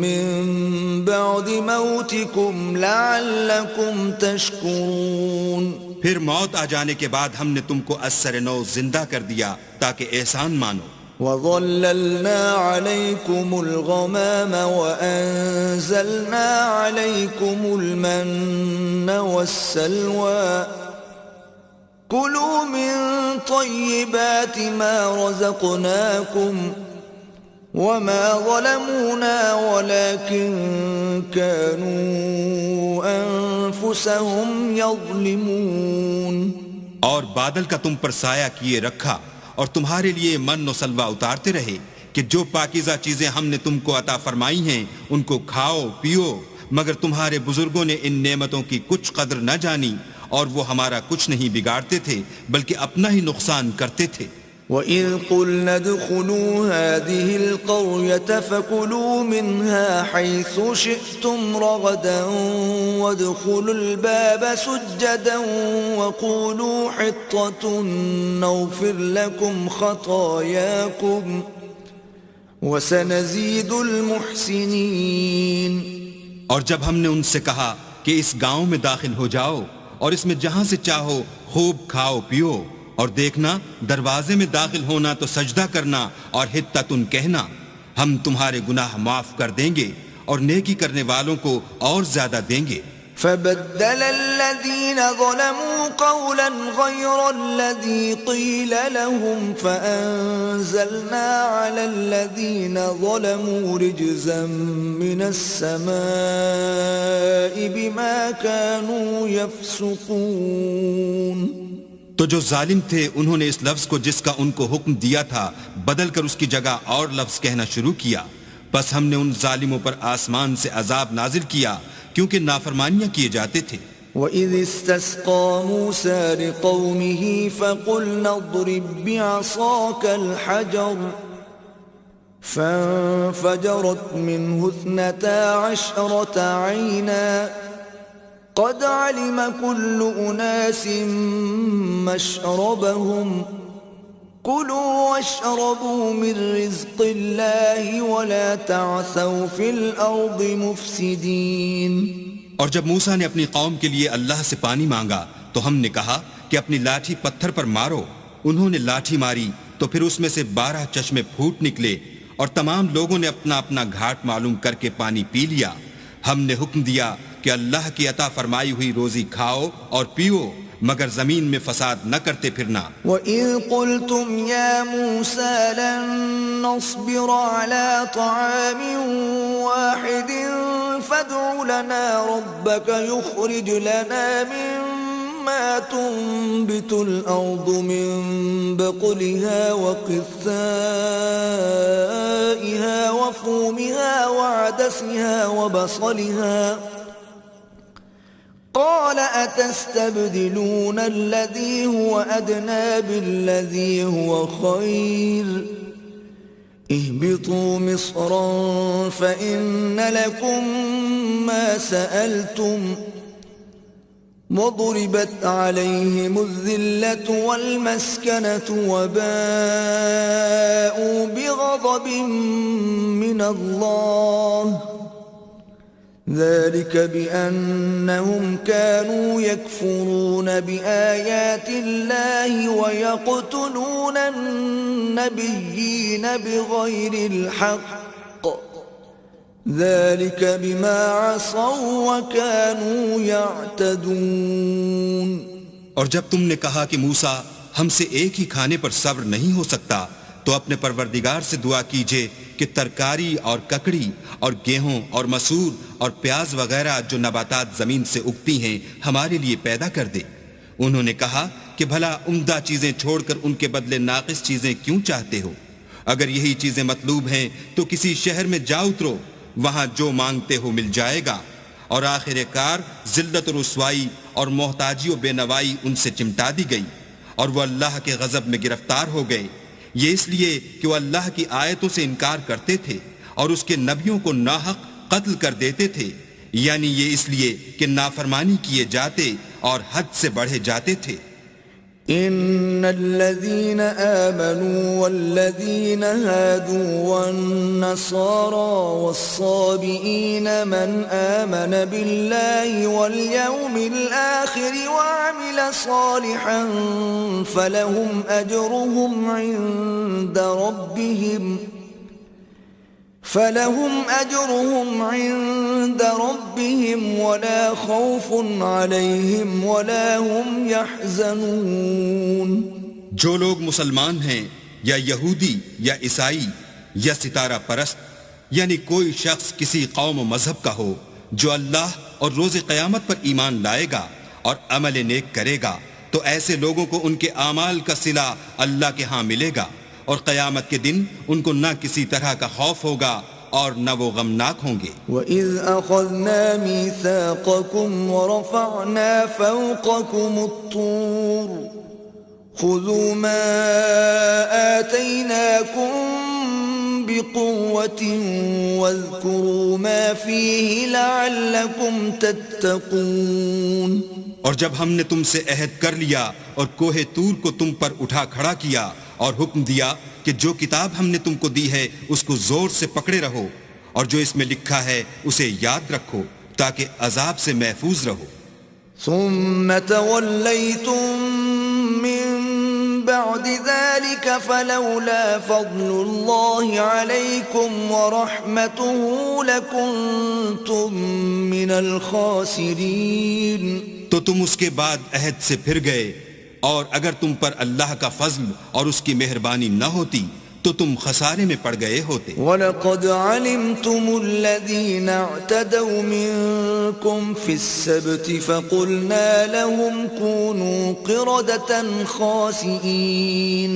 من بعد موتكم لعلكم تشكرون۔ پھر موت آ جانے کے بعد ہم نے تم کو اثر نو زندہ کر دیا تاکہ احسان مانو. وَظَلَّلْنَا عَلَيْكُمُ الْغَمَامَ وَأَنزَلْنَا عَلَيْكُمُ الْمَنَّ وَالسَّلْوَىٰ كُلُوا مِن طَيِّبَاتِ مَا رَزَقْنَاكُمْ وَمَا ظَلَمُونَا وَلَكِن كَانُوا أَنفُسَهُمْ يَظْلِمُونَ. اور بادل کا تم پر سایہ کیے رکھا اور تمہارے لیے من و سلوہ اتارتے رہے کہ جو پاکیزہ چیزیں ہم نے تم کو عطا فرمائی ہیں ان کو کھاؤ پیو، مگر تمہارے بزرگوں نے ان نعمتوں کی کچھ قدر نہ جانی اور وہ ہمارا کچھ نہیں بگاڑتے تھے بلکہ اپنا ہی نقصان کرتے تھے. وَإِذْ قُلْنَا ادْخُلُوا هَٰذِهِ الْقَرْيَةَ فَكُلُوا مِنْهَا حَيْثُ شِئْتُمْ رَغَدًا وَادْخُلُوا الْبَابَ سُجَّدًا وَقُولُوا حِطَّةٌ نَغْفِرْ لَكُمْ خَطَايَاكُمْ وَسَنَزِيدُ الْمُحْسِنِينَ. اور جب ہم نے ان سے کہا کہ اس گاؤں میں داخل ہو جاؤ اور اس میں جہاں سے چاہو خوب کھاؤ پیو، اور دیکھنا دروازے میں داخل ہونا تو سجدہ کرنا اور حطتن کہنا، ہم تمہارے گناہ معاف کر دیں گے اور نیکی کرنے والوں کو اور زیادہ دیں گے. فَبَدَّلَ الَّذِينَ ظَلَمُوا قَوْلًا غَيْرَ الَّذِي قِيلَ لَهُمْ فَأَنزَلْنَا عَلَى الَّذِينَ ظَلَمُوا رِجْزًا مِّنَ السَّمَاءِ بِمَا كَانُوا يَفْسُقُونَ. تو جو ظالم تھے انہوں نے اس لفظ کو جس کا ان کو حکم دیا تھا بدل کر اس کی جگہ اور لفظ کہنا شروع کیا، بس ہم نے ان ظالموں پر آسمان سے عذاب نازل کیا کیونکہ نافرمانیاں کیے جاتے تھے. وَإِذِ اسْتَسْقَىٰ مُوسَىٰ لِقَوْمِهِ فَقُلْنَا اضْرِب بِّعَصَاكَ الْحَجَرَ فَانفَجَرَتْ مِنْهُ 12 عَيْنًا قد علم كل أناس مشربهم كلوا واشربوا من رزق الله ولا تعثوا في الأرض مفسدين. اور جب موسیٰ نے اپنی قوم کے لیے اللہ سے پانی مانگا تو ہم نے کہا کہ اپنی لاٹھی پتھر پر مارو. انہوں نے لاٹھی ماری تو پھر اس میں سے 12 چشمے پھوٹ نکلے اور تمام لوگوں نے اپنا اپنا گھاٹ معلوم کر کے پانی پی لیا. ہم نے حکم دیا کہ اللہ کی عطا فرمائی ہوئی روزی کھاؤ اور پیو مگر زمین میں فساد نہ کرتے پھرنا. وَإِذْ قُلْتُمْ يَا مُوسَىٰ لَن نَّصْبِرَ عَلَىٰ طَعَامٍ وَاحِدٍ فَادْعُ لَنَا رَبَّكَ يُخْرِجْ لَنَا مِمَّا تُنبِتُ الْأَرْضُ مِن بَقْلِهَا وَقِثَّائِهَا وَفُومِهَا وَعَدَسِهَا وَبَصَلِهَا قال أتستبدلون الذي هو أدنى بالذي هو خير اهبطوا مصرا فإن لكم ما سألتم وضربت عليهم الذلة والمسكنة وباءوا بغضب من الله ذلك بأنهم كانوا يكفرون بآيات الله ويقتلون النبيين بغير الحق ذلك بما عصوا وكانوا يعتدون. اور جب تم نے کہا کہ موسیٰ ہم سے ایک ہی کھانے پر صبر نہیں ہو سکتا تو اپنے پروردگار سے دعا کیجئے کہ ترکاری اور ککڑی اور گیہوں اور مسور اور پیاز وغیرہ جو نباتات زمین سے اگتی ہیں ہمارے لیے پیدا کر دے. انہوں نے کہا کہ بھلا عمدہ چیزیں چھوڑ کر ان کے بدلے ناقص چیزیں کیوں چاہتے ہو؟ اگر یہی چیزیں مطلوب ہیں تو کسی شہر میں جا اترو، وہاں جو مانگتے ہو مل جائے گا. اور آخر کار ذلت و رسوائی اور محتاجی و بے نوائی ان سے چمٹا دی گئی اور وہ اللہ کے غضب میں گرفتار ہو گئے. یہ اس لیے کہ وہ اللہ کی آیتوں سے انکار کرتے تھے اور اس کے نبیوں کو ناحق قتل کر دیتے تھے، یعنی یہ اس لیے کہ نافرمانی کیے جاتے اور حد سے بڑھے جاتے تھے. إن الذين آمنوا والذين هادوا والنصارى والصابئين من آمن بالله واليوم الآخر وعمل صالحا فلهم أجرهم عند ربهم ولا خوف عليهم ولا هم يحزنون. جو لوگ مسلمان ہیں یا یہودی یا عیسائی یا ستارہ پرست، یعنی کوئی شخص کسی قوم و مذہب کا ہو، جو اللہ اور روز قیامت پر ایمان لائے گا اور عمل نیک کرے گا، تو ایسے لوگوں کو ان کے اعمال کا صلہ اللہ کے ہاں ملے گا، اور قیامت کے دن ان کو نہ کسی طرح کا خوف ہوگا اور نہ وہ غمناک ہوں گے. وَإِذْ أَخَذْنَا مِيثَاقَكُمْ وَرَفَعْنَا فَوْقَكُمُ الطُّورَ خُذُوا مَا آتَيْنَاكُمْ بِقُوَّةٍ وَاذْكُرُوا مَا فِيهِ لَعَلَّكُمْ تَتَّقُونَ. اور جب ہم نے تم سے عہد کر لیا اور کوہ طور کو تم پر اٹھا کھڑا کیا اور حکم دیا کہ جو کتاب ہم نے تم کو دی ہے اس کو زور سے پکڑے رہو، اور جو اس میں لکھا ہے اسے یاد رکھو تاکہ عذاب سے محفوظ رہو. ثم توليتم من بعد ذلك فلولا فضل الله عليكم ورحمته لكنتم من الخاسرين. تو تم اس کے بعد عہد سے پھر گئے، اور اگر تم پر اللہ کا فضل اور اس کی مہربانی نہ ہوتی تو تم خسارے میں پڑ گئے ہوتے. وَلَقَدْ عَلِمْتُمُ الَّذِينَ اعْتَدَوْا مِنكُمْ فِي السَّبْتِ فَقُلْنَا لَهُمْ كُونُوا قِرَدَةً خَاسِئِينَ.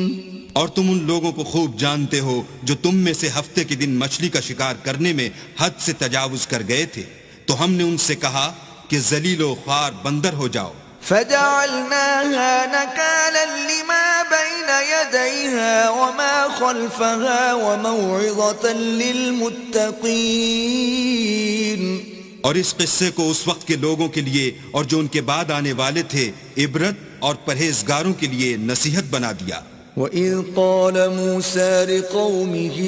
اور تم ان لوگوں کو خوب جانتے ہو جو تم میں سے ہفتے کے دن مچھلی کا شکار کرنے میں حد سے تجاوز کر گئے تھے، تو ہم نے ان سے کہا کہ ذلیل و خوار بندر ہو جاؤ. فجعلناها نكالا لما بين يديها وما خلفها وموعظة للمتقين. اور اس قصے کو اس وقت کے لوگوں کے لیے اور جو ان کے بعد آنے والے تھے عبرت اور پرہیزگاروں کے لیے نصیحت بنا دیا. وَإِذْ قَالَ مُوسَى لِقَوْمِهِ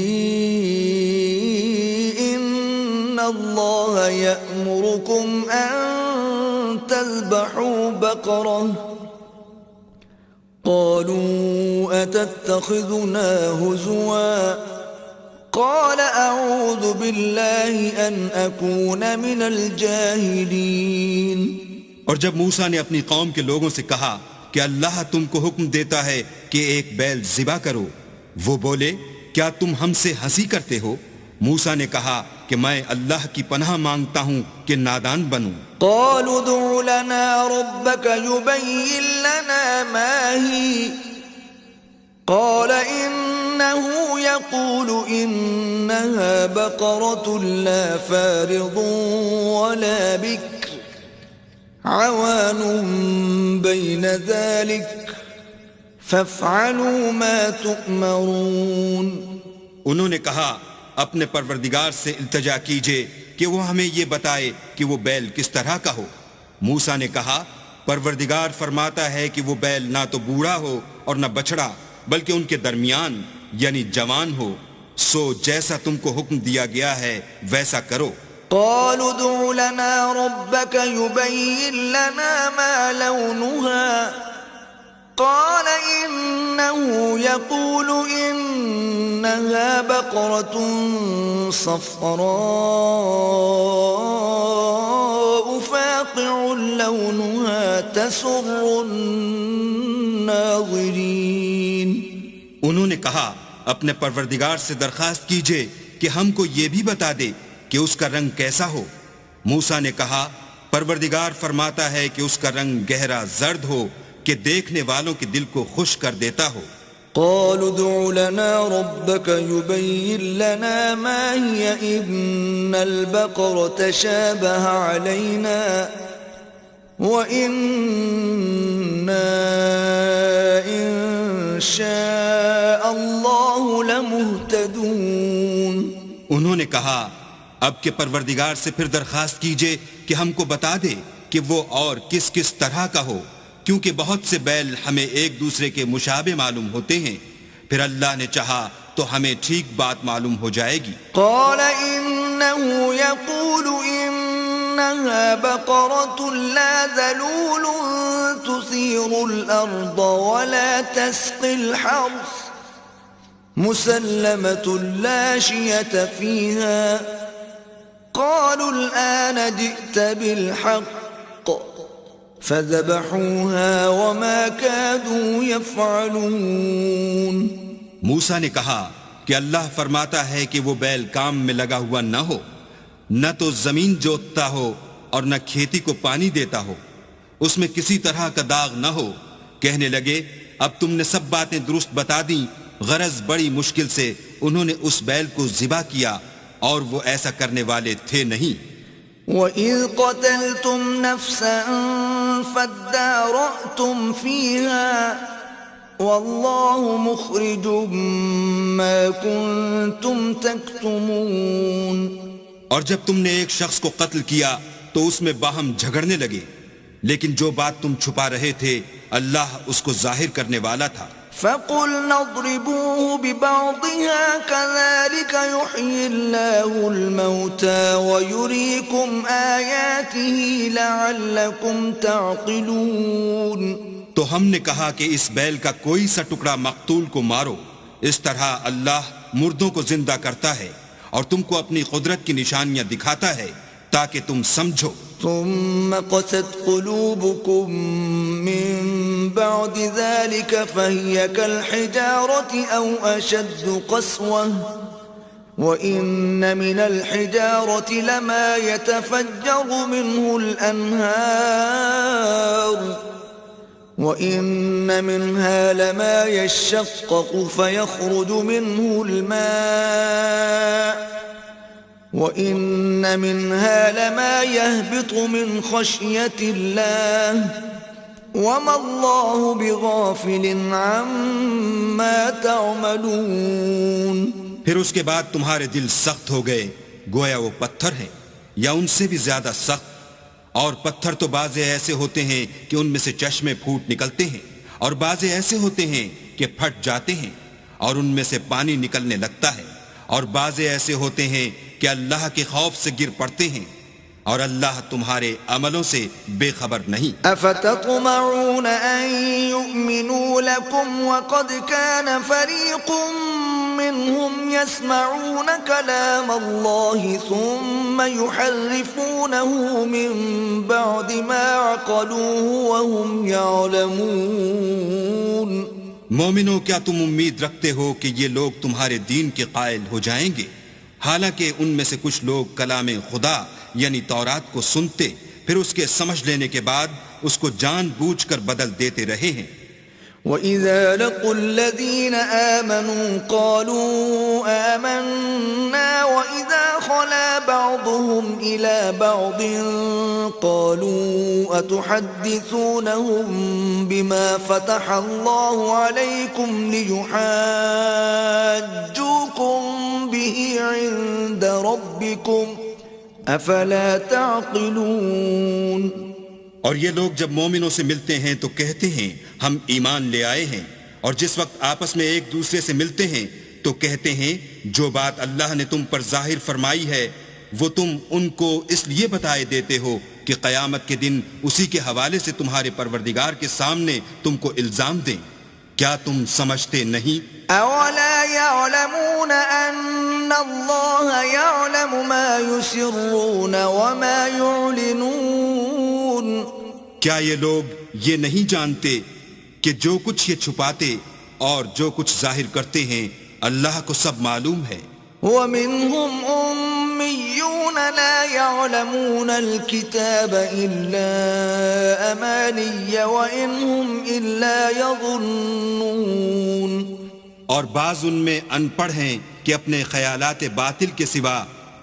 إِنَّ اللَّهَ يَأْمُرُكُمْ أَن تذبحوا بقرة قالوا أتتخذنا هزوا قال أعوذ بالله أن أكون من الجاهلين. اور جب موسیٰ نے اپنی قوم کے لوگوں سے کہا کہ اللہ تم کو حکم دیتا ہے کہ ایک بیل ذبح کرو، وہ بولے کیا تم ہم سے ہنسی کرتے ہو؟ موسیٰ نے کہا کہ میں اللہ کی پناہ مانگتا ہوں کہ نادان بنوں. قالوا ادع لنا ربك يبين لنا ما هي قال إنه يقول إنها بقرة لا فارض ولا بكر عوان بين ذلك فافعلوا ما تؤمرون. انہوں نے کہا اپنے پروردگار سے التجا کیجئے کہ وہ ہمیں یہ بتائے کہ وہ بیل کس طرح کا ہو. موسیٰ نے کہا پروردگار فرماتا ہے کہ وہ بیل نہ تو بوڑھا ہو اور نہ بچڑا بلکہ ان کے درمیان یعنی جوان ہو، سو جیسا تم کو حکم دیا گیا ہے ویسا کرو. قالوا ادع لنا ربك يبين لنا ما لونها قال إنه يقول إنها بقرة صفراء فاقع لونها تسر الناظرين. انہوں نے کہا اپنے پروردگار سے درخواست کیجئے کہ ہم کو یہ بھی بتا دے کہ اس کا رنگ کیسا ہو. موسیٰ نے کہا پروردگار فرماتا ہے کہ اس کا رنگ گہرا زرد ہو کہ دیکھنے والوں کے دل کو خوش کر دیتا ہو. قالوا ادع لنا ربك يبين لنا ما هي إن البقرة شابه علينا وإنا إن شاء الله لمهتدون. انہوں نے کہا اب کے پروردگار سے پھر درخواست کیجئے کہ ہم کو بتا دے کہ وہ اور کس کس طرح کا ہو، کیونکہ بہت سے بیل ہمیں ایک دوسرے کے مشابہ معلوم ہوتے ہیں، پھر اللہ نے چاہا تو ہمیں ٹھیک بات معلوم ہو جائے گی۔ قال إنه يقول إنها بقرة لا ذلول تثير الأرض ولا تسقي الحرث مسلمة لا شية فيها قالوا الآن جئت بالحق فذبحوها وما كادوا يفعلون۔ موسیٰ نے کہا کہ اللہ فرماتا ہے کہ وہ بیل کام میں لگا ہوا نہ ہو، نہ تو زمین جوتتا ہو اور نہ کھیتی کو پانی دیتا ہو، اس میں کسی طرح کا داغ نہ ہو۔ کہنے لگے اب تم نے سب باتیں درست بتا دیں، غرض بڑی مشکل سے انہوں نے اس بیل کو ذبح کیا اور وہ ایسا کرنے والے تھے نہیں۔ وَإِذْ قَتَلْتُمْ نَفْسًا فَادَّارَأْتُمْ فِيهَا وَاللَّهُ مُخْرِجٌ مَا كُنْتُمْ تَكْتُمُونَ۔ اور جب تم نے ایک شخص کو قتل کیا تو اس میں باہم جھگڑنے لگے، لیکن جو بات تم چھپا رہے تھے اللہ اس کو ظاہر کرنے والا تھا۔ فَقُلْنَا اضْرِبُوهُ بِبَعْضِهَا كَذَلِكَ يُحْيِي اللَّهُ الْمَوْتَى وَيُرِيكُمْ آيَاتِهِ لَعَلَّكُمْ تَعْقِلُونَ۔ تو ہم نے کہا کہ اس بیل کا کوئی سا ٹکڑا مقتول کو مارو، اس طرح اللہ مردوں کو زندہ کرتا ہے اور تم کو اپنی قدرت کی نشانیاں دکھاتا ہے تاکہ تم سمجھو۔ ثم قست قلوبكم من بعد ذلك فهي كالحجارة أو أشد قسوة وإن من الحجارة لما يتفجر منه الأنهار وإن منها لما يشقق فيخرج منه الماء وَإِنَّ مِنْهَا لَمَا يَهْبِطُ مِنْ خَشْيَةِ اللَّهِ وَمَا اللَّهُ بِغَافِلٍ عَمَّا تَعْمَلُونَ۔ پھر اس کے بعد تمہارے دل سخت ہو گئے گویا وہ پتھر ہیں یا ان سے بھی زیادہ سخت، اور پتھر تو بعضے ایسے ہوتے ہیں کہ ان میں سے چشمے پھوٹ نکلتے ہیں، اور بعضے ایسے ہوتے ہیں کہ پھٹ جاتے ہیں اور ان میں سے پانی نکلنے لگتا ہے، اور بعضے ایسے ہوتے ہیں کہ اللہ کے خوف سے گر پڑتے ہیں، اور اللہ تمہارے عملوں سے بے خبر نہیں۔ افتطمعون ان يؤمنوا لكم وقد كان فريق منهم يسمعون كلام الله ثم يحرفونه من بعد ما عقلوه وهم يعلمون۔ مومنوں کیا تم امید رکھتے ہو کہ یہ لوگ تمہارے دین کے قائل ہو جائیں گے، حالانکہ ان میں سے کچھ لوگ کلام خدا یعنی تورات کو سنتے پھر اس کے سمجھ لینے کے بعد اس کو جان بوجھ کر بدل دیتے رہے ہیں۔ وَإِذَا لَقُوا الَّذِينَ آمَنُوا قَالُوا آمَنَّا وَإِذَا خَلَا بَعْضُهُمْ إِلَى بَعْضٍ قَالُوا أَتُحَدِّثُونَهُم بِمَا فَتَحَ اللَّهُ عَلَيْكُمْ لِيُحَاجُّوكُم بِهِ عِندَ رَبِّكُمْ أَفَلَا تَعْقِلُونَ۔ اور یہ لوگ جب مومنوں سے ملتے ہیں تو کہتے ہیں ہم ایمان لے آئے ہیں، اور جس وقت آپس میں ایک دوسرے سے ملتے ہیں تو کہتے ہیں جو بات اللہ نے تم پر ظاہر فرمائی ہے وہ تم ان کو اس لیے بتائے دیتے ہو کہ قیامت کے دن اسی کے حوالے سے تمہارے پروردگار کے سامنے تم کو الزام دیں۔ کیا تم سمجھتے نہیں؟ اولا يعلمون ان اللہ يعلم ما يسرون وما يعلنون۔ کیا یہ لوگ یہ نہیں جانتے کہ جو کچھ یہ چھپاتے اور جو کچھ ظاہر کرتے ہیں اللہ کو سب معلوم ہے۔ وَمِنْهُمْ أُمِّيُّونَ لَا يَعْلَمُونَ الْكِتَابَ إِلَّا أَمَانِيَّ وَإِنْ هُمْ إِلَّا يَظُنُّونَ۔ اور بعض ان میں ان پڑھ ہیں کہ اپنے خیالات باطل کے سوا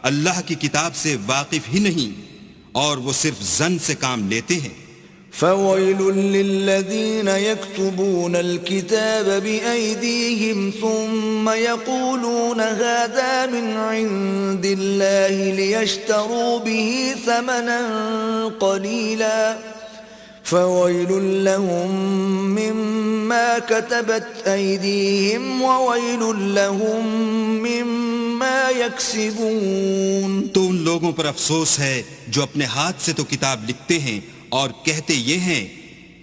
اللہ کی کتاب سے واقف ہی نہیں، اور وہ صرف ظن سے کام لیتے ہیں۔ فَوَيْلٌ لِّلَّذِينَ يَكْتُبُونَ الْكِتَابَ بِأَيْدِيهِمْ ثُمَّ يَقُولُونَ هَذَا مِنْ عِندِ اللَّهِ لِيَشْتَرُوا بِهِ ثَمَنًا قَلِيلًا فويل لهم مما كتبت أيديهم وويل لهم مما يكسبون. تو ان لوگوں پر افسوس ہے جو اپنے ہاتھ سے تو کتاب لکھتے ہیں اور کہتے یہ ہیں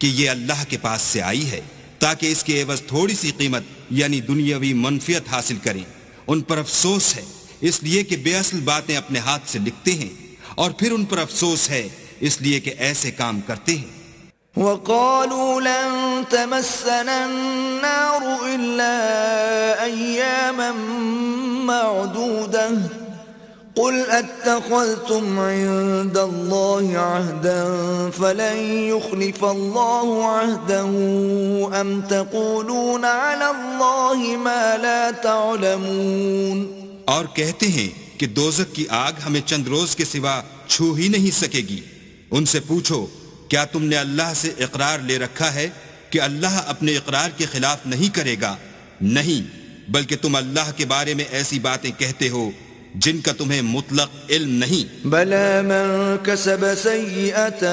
کہ یہ اللہ کے پاس سے آئی ہے تاکہ اس کے عوض تھوڑی سی قیمت یعنی دنیاوی منفیت حاصل کریں. ان پر افسوس ہے اس لیے کہ بے اصل باتیں اپنے ہاتھ سے لکھتے ہیں، اور پھر ان پر افسوس ہے اس لیے کہ ایسے کام کرتے ہیں. وقالوا لن تمسنا النار إلا أياما معدودة قل أتخذتم عند الله عهدا فلن يخلف الله عهده أم تقولون على الله ما لا تعلمون. اور کہتے ہیں کہ دوزخ کی آگ ہمیں چند روز کے سوا چھو ہی نہیں سکے گی. ان سے پوچھو کیا تم نے اللہ سے اقرار لے رکھا ہے کہ اللہ اپنے اقرار کے خلاف نہیں کرے گا؟ نہیں، بلکہ تم اللہ کے بارے میں ایسی باتیں کہتے ہو جن کا تمہیں مطلق علم نہیں. بلى من كسب سيئة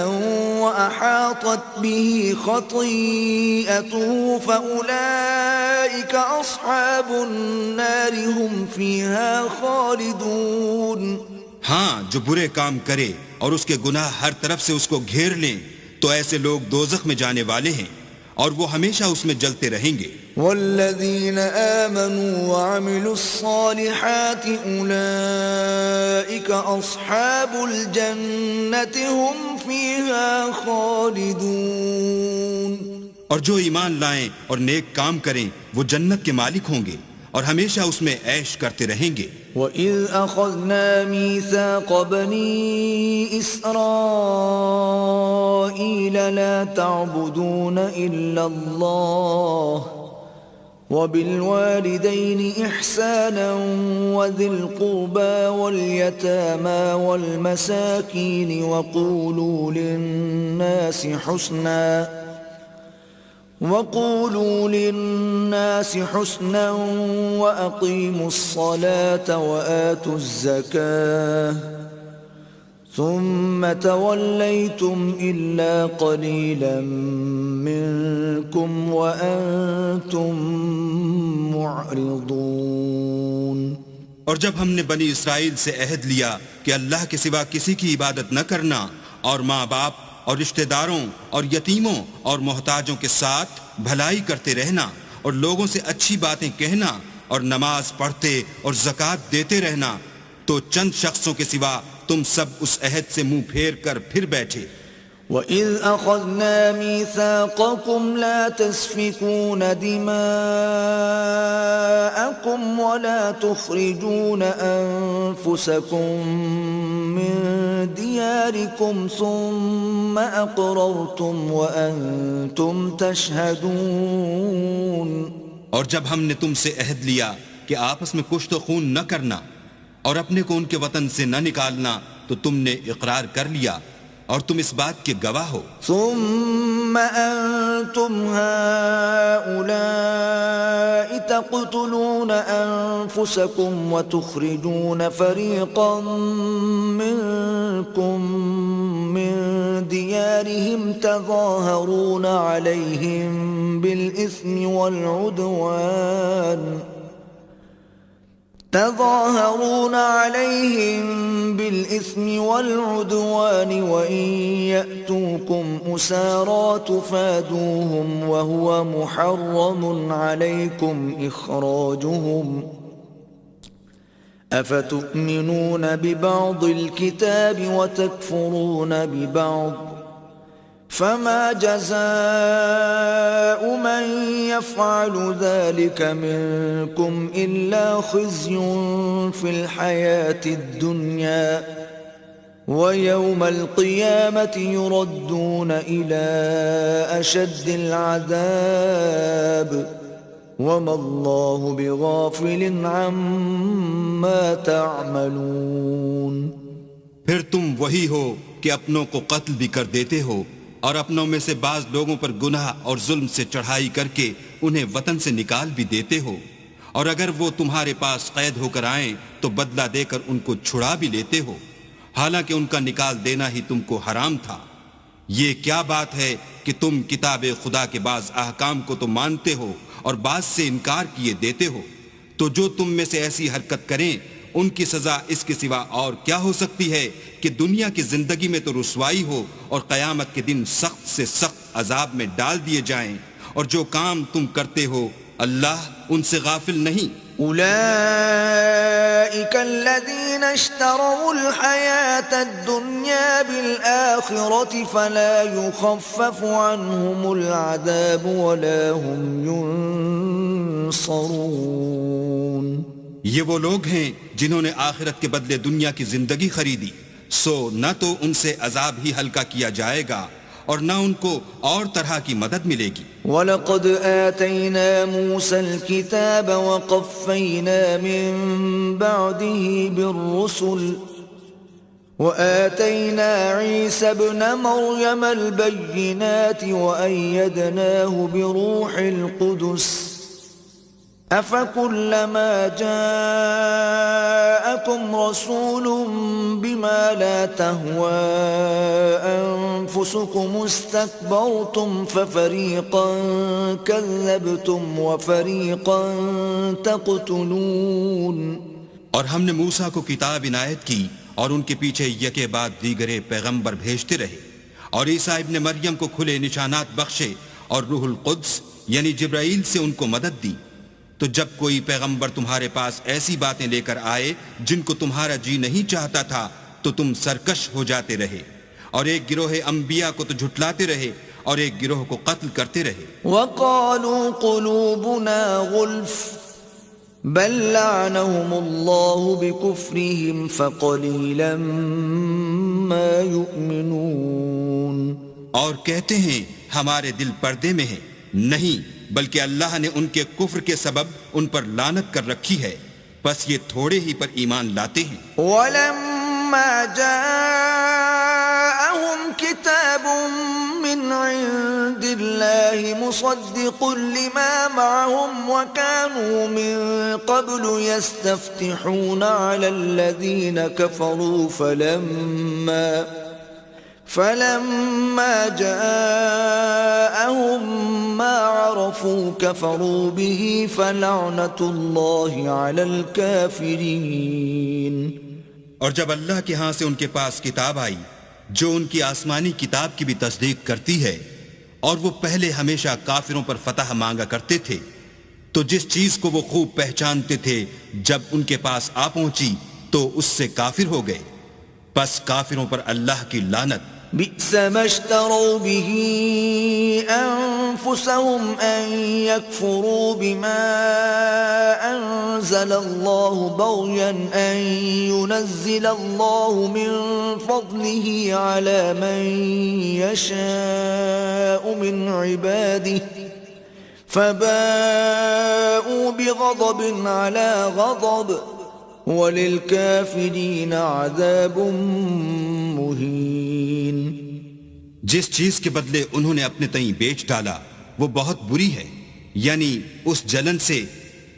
وأحاطت به خطيئته فأولئك أصحاب النار هم فيها خالدون. ہاں، جو برے کام کرے اور اس کے گناہ ہر طرف سے اس کو گھیر لیں تو ایسے لوگ دوزخ میں جانے والے ہیں اور وہ ہمیشہ اس میں جلتے رہیں گے. والذین آمنوا وعملوا الصالحات اولئک اصحاب الجنة هم فیہا خالدون. اور جو ایمان لائیں اور نیک کام کریں وہ جنت کے مالک ہوں گے اور ہمیشہ اس میں عیش کرتے رہیں گے. وَإِذْ أَخَذْنَا مِيثَاقَ بَنِي إِسْرَائِيلَ لَا تَعْبُدُونَ إِلَّا اللَّهَ وَبِالْوَالِدَيْنِ إِحْسَانًا وَذِي الْقُرْبَى وَالْيَتَامَى وَالْمَسَاكِينِ وقولوا للناس حسنا وأقيموا الصلاة وآتوا الزكاة ثم توليتم إلا قليلا منكم وأنتم معرضون. اور جب ہم نے بنی اسرائیل سے عہد لیا کہ اللہ کے سوا کسی کی عبادت نہ کرنا اور ماں باپ اور رشتہ داروں اور یتیموں اور محتاجوں کے ساتھ بھلائی کرتے رہنا اور لوگوں سے اچھی باتیں کہنا اور نماز پڑھتے اور زکوٰۃ دیتے رہنا، تو چند شخصوں کے سوا تم سب اس عہد سے منہ پھیر کر پھر بیٹھے. وَإِذْ أَخَذْنَا مِيثَاقَكُمْ لَا تَسْفِكُونَ دِمَاءَكُمْ وَلَا تُخْرِجُونَ أَنفُسَكُمْ مِنْ دِيَارِكُمْ ثُمَّ أَقْرَرْتُمْ وَأَنْتُمْ تَشْهَدُونَ. اور جب ہم نے تم سے عہد لیا کہ آپس میں کشت و خون نہ کرنا اور اپنے کو ان کے وطن سے نہ نکالنا تو تم نے اقرار کر لیا اور تم اس بات کے گواہ ہو. ثم أنتم هؤلاء تقتلون أنفسكم وتخرجون فريقا منكم من ديارهم تظاهرون عليهم بالإثم والعدوان وإن يأتوكم أسارى تفادوهم وهو محرم عليكم إخراجهم أفتؤمنون ببعض الكتاب وتكفرون ببعض فما جزاء من يفعل ذلك منكم إلا خزي في الحياة الدنيا ويوم القيامة يردون إلى أشد العذاب وما الله بغافل عما تعملون. پھر تم وہی ہو کہ اپنوں کو قتل بھی کر دیتے ہو اور اپنوں میں سے بعض لوگوں پر گناہ اور ظلم سے چڑھائی کر کے انہیں وطن سے نکال بھی دیتے ہو، اور اگر وہ تمہارے پاس قید ہو کر آئیں تو بدلہ دے کر ان کو چھڑا بھی لیتے ہو، حالانکہ ان کا نکال دینا ہی تم کو حرام تھا. یہ کیا بات ہے کہ تم کتاب خدا کے بعض احکام کو تو مانتے ہو اور بعض سے انکار کیے دیتے ہو؟ تو جو تم میں سے ایسی حرکت کریں ان کی سزا اس کے سوا اور کیا ہو سکتی ہے کہ دنیا کی زندگی میں تو رسوائی ہو اور قیامت کے دن سخت سے سخت عذاب میں ڈال دیے جائیں، اور جو کام تم کرتے ہو اللہ ان سے غافل نہیں۔ أولئك الذين اشتروا الحياة الدنيا بالآخرة فلا يخفف عنهم العذاب ولا هم ينصرون۔ یہ وہ لوگ ہیں جنہوں نے آخرت کے بدلے دنیا کی زندگی خریدی، سو نہ تو ان سے عذاب ہی ہلکا کیا جائے گا اور نہ ان کو اور طرح کی مدد ملے گی۔ وَلَقَدْ آتَيْنَا مُوسَى الْكِتَابَ وَقَفَّيْنَا مِن بَعْدِهِ بِالرُّسُلِ وَآتَيْنَا عِيسَى ابْنَ مَرْيَمَ الْبَيِّنَاتِ وَأَيَّدْنَاهُ بِرُوحِ الْقُدُسِ أَفَكُلَّمَا جَاءَكُمْ رَسُولٌ بِمَا لَا تَهْوَى أَنفُسُكُمُ اسْتَكْبَرْتُمْ فَفَرِيقًا كَذَّبْتُمْ وَفَرِيقًا تَقْتُلُونَ۔ اور ہم نے موسیٰ کو کتاب عنایت کی اور ان کے پیچھے یکے بعد دیگرے پیغمبر بھیجتے رہے، اور عیسیٰ ابن مریم کو کھلے نشانات بخشے اور روح القدس یعنی جبرائیل سے ان کو مدد دی۔ تو جب کوئی پیغمبر تمہارے پاس ایسی باتیں لے کر آئے جن کو تمہارا جی نہیں چاہتا تھا تو تم سرکش ہو جاتے رہے، اور ایک گروہ انبیاء کو تو جھٹلاتے رہے اور ایک گروہ کو قتل کرتے رہے۔ وَقَالُوا قُلُوبُنَا غُلْفٌ بَلْ لَعَنَهُمُ اللَّهُ بِكُفْرِهِمْ فَقَلِيلًا مَا يُؤْمِنُونَ۔ اور کہتے ہیں ہمارے دل پردے میں ہیں، نہیں بلکہ اللہ نے ان کے کفر کے سبب ان پر لعنت کر رکھی ہے، بس یہ تھوڑے ہی پر ایمان لاتے ہیں۔ وَلَمَّا جَاءَهُمْ كِتَابٌ مِّنْ عِندِ اللَّهِ مُصَدِّقٌ لِمَا مَعَهُمْ وَكَانُوا مِن قَبْلُ يَسْتَفْتِحُونَ عَلَى الَّذِينَ كَفَرُوا فَلَمَّا جَاءَهُم مَّا عَرَفُوا كَفَرُوا بِهِ فَلَعْنَةُ اللَّهِ عَلَى الْكَافِرِينَ۔ اور جب اللہ کے ہاں سے ان کے پاس کتاب آئی جو ان کی آسمانی کتاب کی بھی تصدیق کرتی ہے، اور وہ پہلے ہمیشہ کافروں پر فتح مانگا کرتے تھے، تو جس چیز کو وہ خوب پہچانتے تھے جب ان کے پاس آ پہنچی تو اس سے کافر ہو گئے، پس کافروں پر اللہ کی لعنت۔ بئس ما اشتروا به أنفسهم أن يكفروا بما أنزل الله بغيا أن ينزل الله من فضله على من يشاء من عباده فباءوا بغضب على غضب وَلِلْكَافِرِينَ عَذَابٌ مُّهِينٌ۔ جس چیز کے بدلے انہوں نے اپنے تئیں بیچ ڈالا وہ بہت بری ہے، یعنی اس جلن سے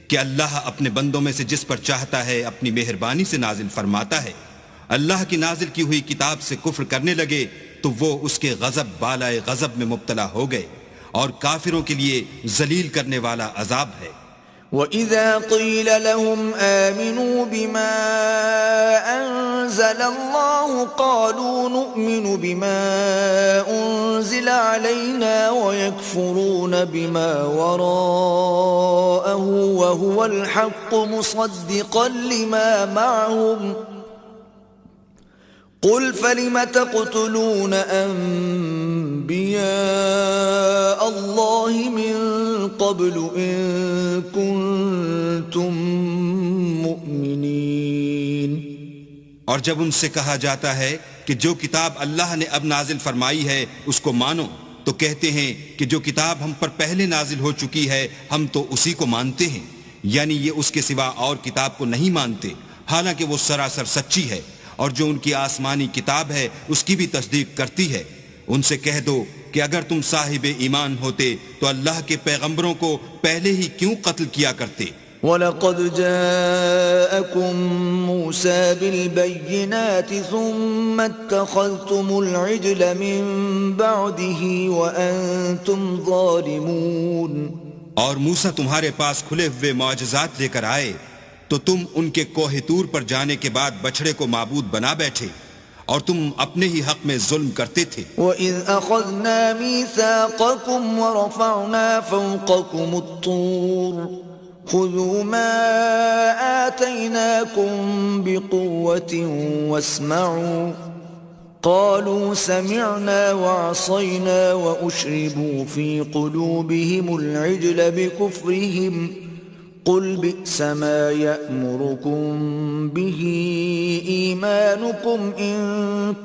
کہ اللہ اپنے بندوں میں سے جس پر چاہتا ہے اپنی مہربانی سے نازل فرماتا ہے۔ اللہ کی نازل کی ہوئی کتاب سے کفر کرنے لگے تو وہ اس کے غضب بالائے غضب میں مبتلا ہو گئے، اور کافروں کے لیے ذلیل کرنے والا عذاب ہے۔ وَإِذَا قِيلَ لَهُمْ آمِنُوا بِمَا أَنزَلَ اللَّهُ قَالُوا نُؤْمِنُ بِمَا أُنزِلَ عَلَيْنَا وَيَكْفُرُونَ بِمَا وَرَاءَهُ وَهُوَ الْحَقُّ مُصَدِّقًا لِمَا مَعَهُمْ قُلْ فَلِمَ تَقْتُلُونَ أَنبِيَاءَ اللَّهِ مِن قَبْلُ إِن كُنتُم مُّؤْمِنِينَ۔ اور جب ان سے کہا جاتا ہے کہ جو کتاب اللہ نے اب نازل فرمائی ہے اس کو مانو، تو کہتے ہیں کہ جو کتاب ہم پر پہلے نازل ہو چکی ہے ہم تو اسی کو مانتے ہیں، یعنی یہ اس کے سوا اور کتاب کو نہیں مانتے، حالانکہ وہ سراسر سچی ہے، اور جو ان کی آسمانی کتاب ہے اس کی بھی تصدیق کرتی ہے۔ ان سے کہہ دو کہ اگر تم صاحب ایمان ہوتے تو اللہ کے پیغمبروں کو پہلے ہی کیوں قتل کیا کرتے، وَلَقَدْ جَاءَكُمْ مُوسَى بِالْبَيِّنَاتِ ثُمَّ اتَّخَذْتُمُ الْعِجْلَ مِنْ بَعْدِهِ وَأَنْتُمْ ظَالِمُونَ اور موسیٰ تمہارے پاس کھلے ہوئے معجزات لے کر آئے تو تم ان کے کوہ طور پر جانے کے بعد بچڑے کو معبود بنا بیٹھے اور تم اپنے ہی حق میں ظلم کرتے تھے. وَإِذْ أَخَذْنَا مِيثَاقَكُمْ وَرَفَعْنَا فَوْقَكُمُ الطُّورَ خُذُوا مَا آتَيْنَاكُمْ بِقُوَّةٍ وَاسْمَعُوا قَالُوا سَمِعْنَا وَعَصَيْنَا وَأُشْرِبُوا فِي قُلُوبِهِمُ الْعِجْلَ بِكُفْرِهِمْ قُلْ بِئْسَ مَا يَأْمُرُكُمْ بِهِ إِيمَانُكُمْ إِن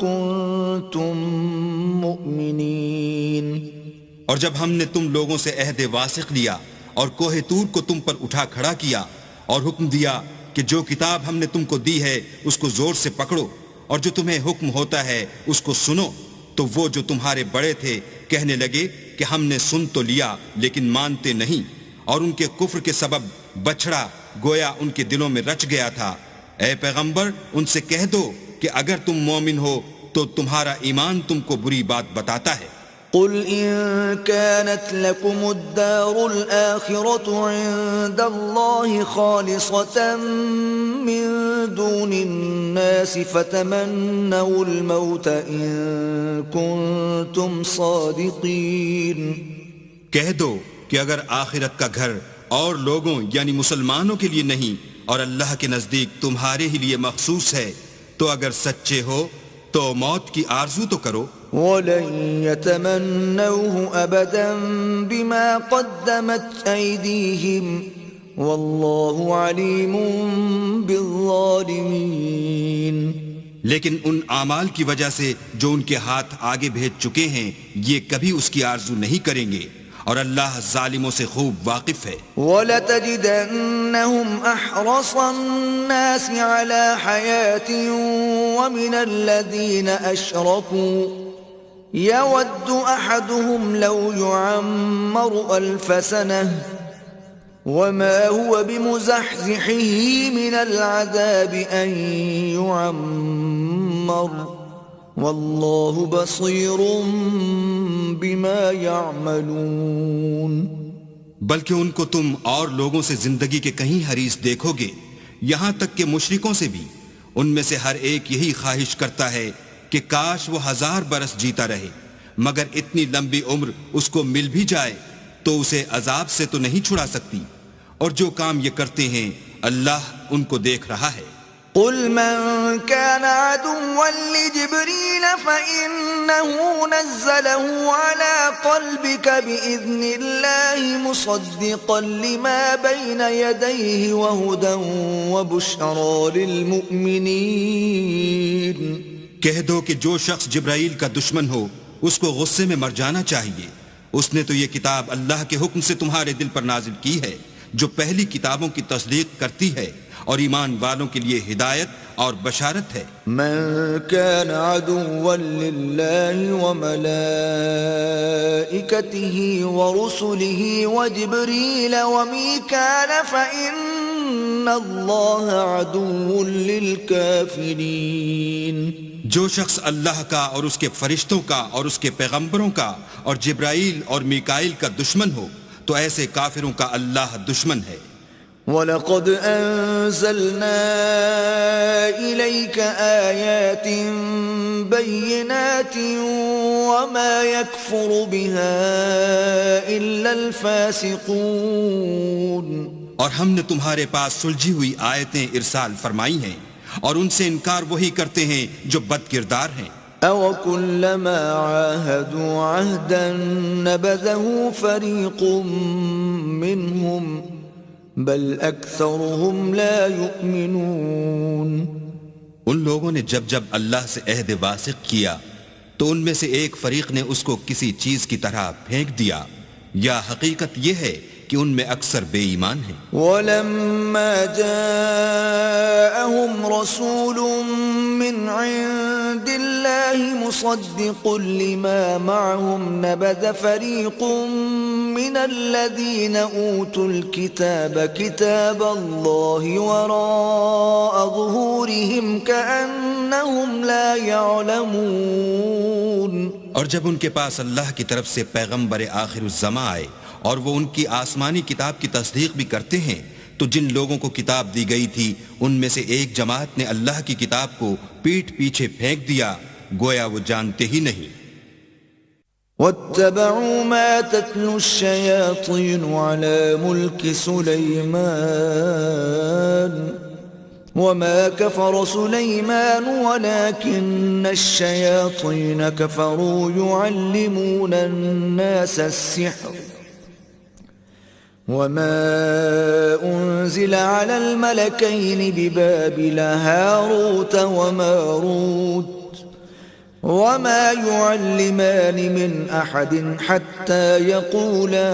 كُنتُم مُؤْمِنِينَ. اور جب ہم نے تم لوگوں سے عہد واثق لیا اور کوہ طور کو تم پر اٹھا کھڑا کیا اور حکم دیا کہ جو کتاب ہم نے تم کو دی ہے اس کو زور سے پکڑو اور جو تمہیں حکم ہوتا ہے اس کو سنو، تو وہ جو تمہارے بڑے تھے کہنے لگے کہ ہم نے سن تو لیا لیکن مانتے نہیں، اور ان کے کفر کے سبب بچڑا گویا ان کے دلوں میں رچ گیا تھا. اے پیغمبر ان سے کہہ دو کہ اگر تم مومن ہو تو تمہارا ایمان تم کو بری بات بتاتا ہے. قل إن كانت لكم الدار الآخرة عند الله خالصة من دون الناس فتمنوا الموت إن كنتم صادقين. کہہ دو کہ اگر آخرت کا گھر اور لوگوں یعنی مسلمانوں کے لیے نہیں اور اللہ کے نزدیک تمہارے ہی لیے مخصوص ہے تو اگر سچے ہو تو موت کی آرزو تو کرو. وَلَن يَتَمَنَّوْهُ أَبَدًا بِمَا قَدَّمَتْ أَيْدِيهِمْ وَاللَّهُ عَلِيمٌ بِالظَّالِمِينَ. لیکن ان اعمال کی وجہ سے جو ان کے ہاتھ آگے بھیج چکے ہیں یہ کبھی اس کی آرزو نہیں کریں گے اور اللہ ظالموں سے خوب واقف ہے. وَلَتَجِدَنَّهُمْ أَحْرَصَ النَّاسِ عَلَى حَيَاةٍ وَمِنَ الَّذِينَ أَشْرَكُوا يَوَدُّ أَحَدُهُمْ لَوْ يُعَمَّرُ أَلْفَ سَنَةٍ وَمَا هُوَ بِمُزَحْزِحِهِ مِنَ الْعَذَابِ أَن يُعَمَّرَ وَاللَّهُ بَصِيرٌ بِمَا يَعْمَلُونَ. بلکہ ان کو تم اور لوگوں سے زندگی کے کہیں حریص دیکھو گے، یہاں تک کہ مشرکوں سے بھی. ان میں سے ہر ایک یہی خواہش کرتا ہے کہ کاش وہ 1000 برس جیتا رہے، مگر اتنی لمبی عمر اس کو مل بھی جائے تو اسے عذاب سے تو نہیں چھڑا سکتی. اور جو کام یہ کرتے ہیں اللہ ان کو دیکھ رہا ہے. قل من كان عدوا لجبريل فإنه نزله على قلبك بإذن الله مصدقا لما بين يديه وهدى وبشرى للمؤمنين. کہہ دو کہ جو شخص جبرائیل کا دشمن ہو اس کو غصے میں مر جانا چاہیے. اس نے تو یہ کتاب اللہ کے حکم سے تمہارے دل پر نازل کی ہے جو پہلی کتابوں کی تصدیق کرتی ہے اور ایمان والوں کے لیے ہدایت اور بشارت ہے. من كان عدوا لله وملائكته ورسله وجبريل وميكال فإن الله عدو للكافرين. جو شخص اللہ کا اور اس کے فرشتوں کا اور اس کے پیغمبروں کا اور جبرائیل اور میکائیل کا دشمن ہو تو ایسے کافروں کا اللہ دشمن ہے. وَلَقَدْ أَنزَلْنَا إِلَيْكَ آيَاتٍ بَيِّنَاتٍ وَمَا يَكْفُرُ بِهَا إِلَّا الْفَاسِقُونَ. اور ہم نے تمہارے پاس سلجھی ہوئی آیتیں ارسال فرمائی ہیں اور ان سے انکار وہی کرتے ہیں جو بد کردار ہیں. أَوَكُلَّمَا عَاهَدُوا عَهْدًا نَبَذَهُ فَرِيقٌ مِّنْهُمْ بل اکثرهم لا یؤمنون. ان لوگوں نے جب جب اللہ سے عہد واثق کیا تو ان میں سے ایک فریق نے اس کو کسی چیز کی طرح پھینک دیا، یا حقیقت یہ ہے کہ ان میں اکثر بے ایمان ہیں۔ وَلَمَّا جَاءَهُمْ رَسُولٌ مِّنْ عِندِ اللَّهِ مُصَدِّقٌ لِّمَا مَعَهُمْ نَبَذَ فَرِيقٌ مِّنَ الَّذِينَ أُوتُوا الْكِتَابَ كِتَابَ اللَّهِ وَرَاءَ ظُهُورِهِمْ كَأَنَّهُمْ لَا يَعْلَمُونَ۔ اور جب ان کے پاس اللہ کی طرف سے پیغمبر آخر الزماں آئے اور وہ ان کی آسمانی کتاب کی تصدیق بھی کرتے ہیں، تو جن لوگوں کو کتاب دی گئی تھی ان میں سے ایک جماعت نے اللہ کی کتاب کو پیٹھ پیچھے پھینک دیا، گویا وہ جانتے ہی نہیں۔ وَاتَّبَعُوا مَا تَتْلُو الشَّيَاطِينُ عَلَى مُلْكِ سُلَيْمَانَ وَمَا كَفَرَ سُلَيْمَانُ وَلَكِنَّ الشَّيَاطِينَ كَفَرُوا يُعَلِّمُونَ النَّاسَ السِّحْرَ وَمَا أُنزِلَ عَلَى الْمَلَكَيْنِ بِبَابِلَ هَارُوتَ وَمَارُوتَ وَمَا يُعَلِّمَانِ مِنْ أَحَدٍ حَتَّى يَقُولَا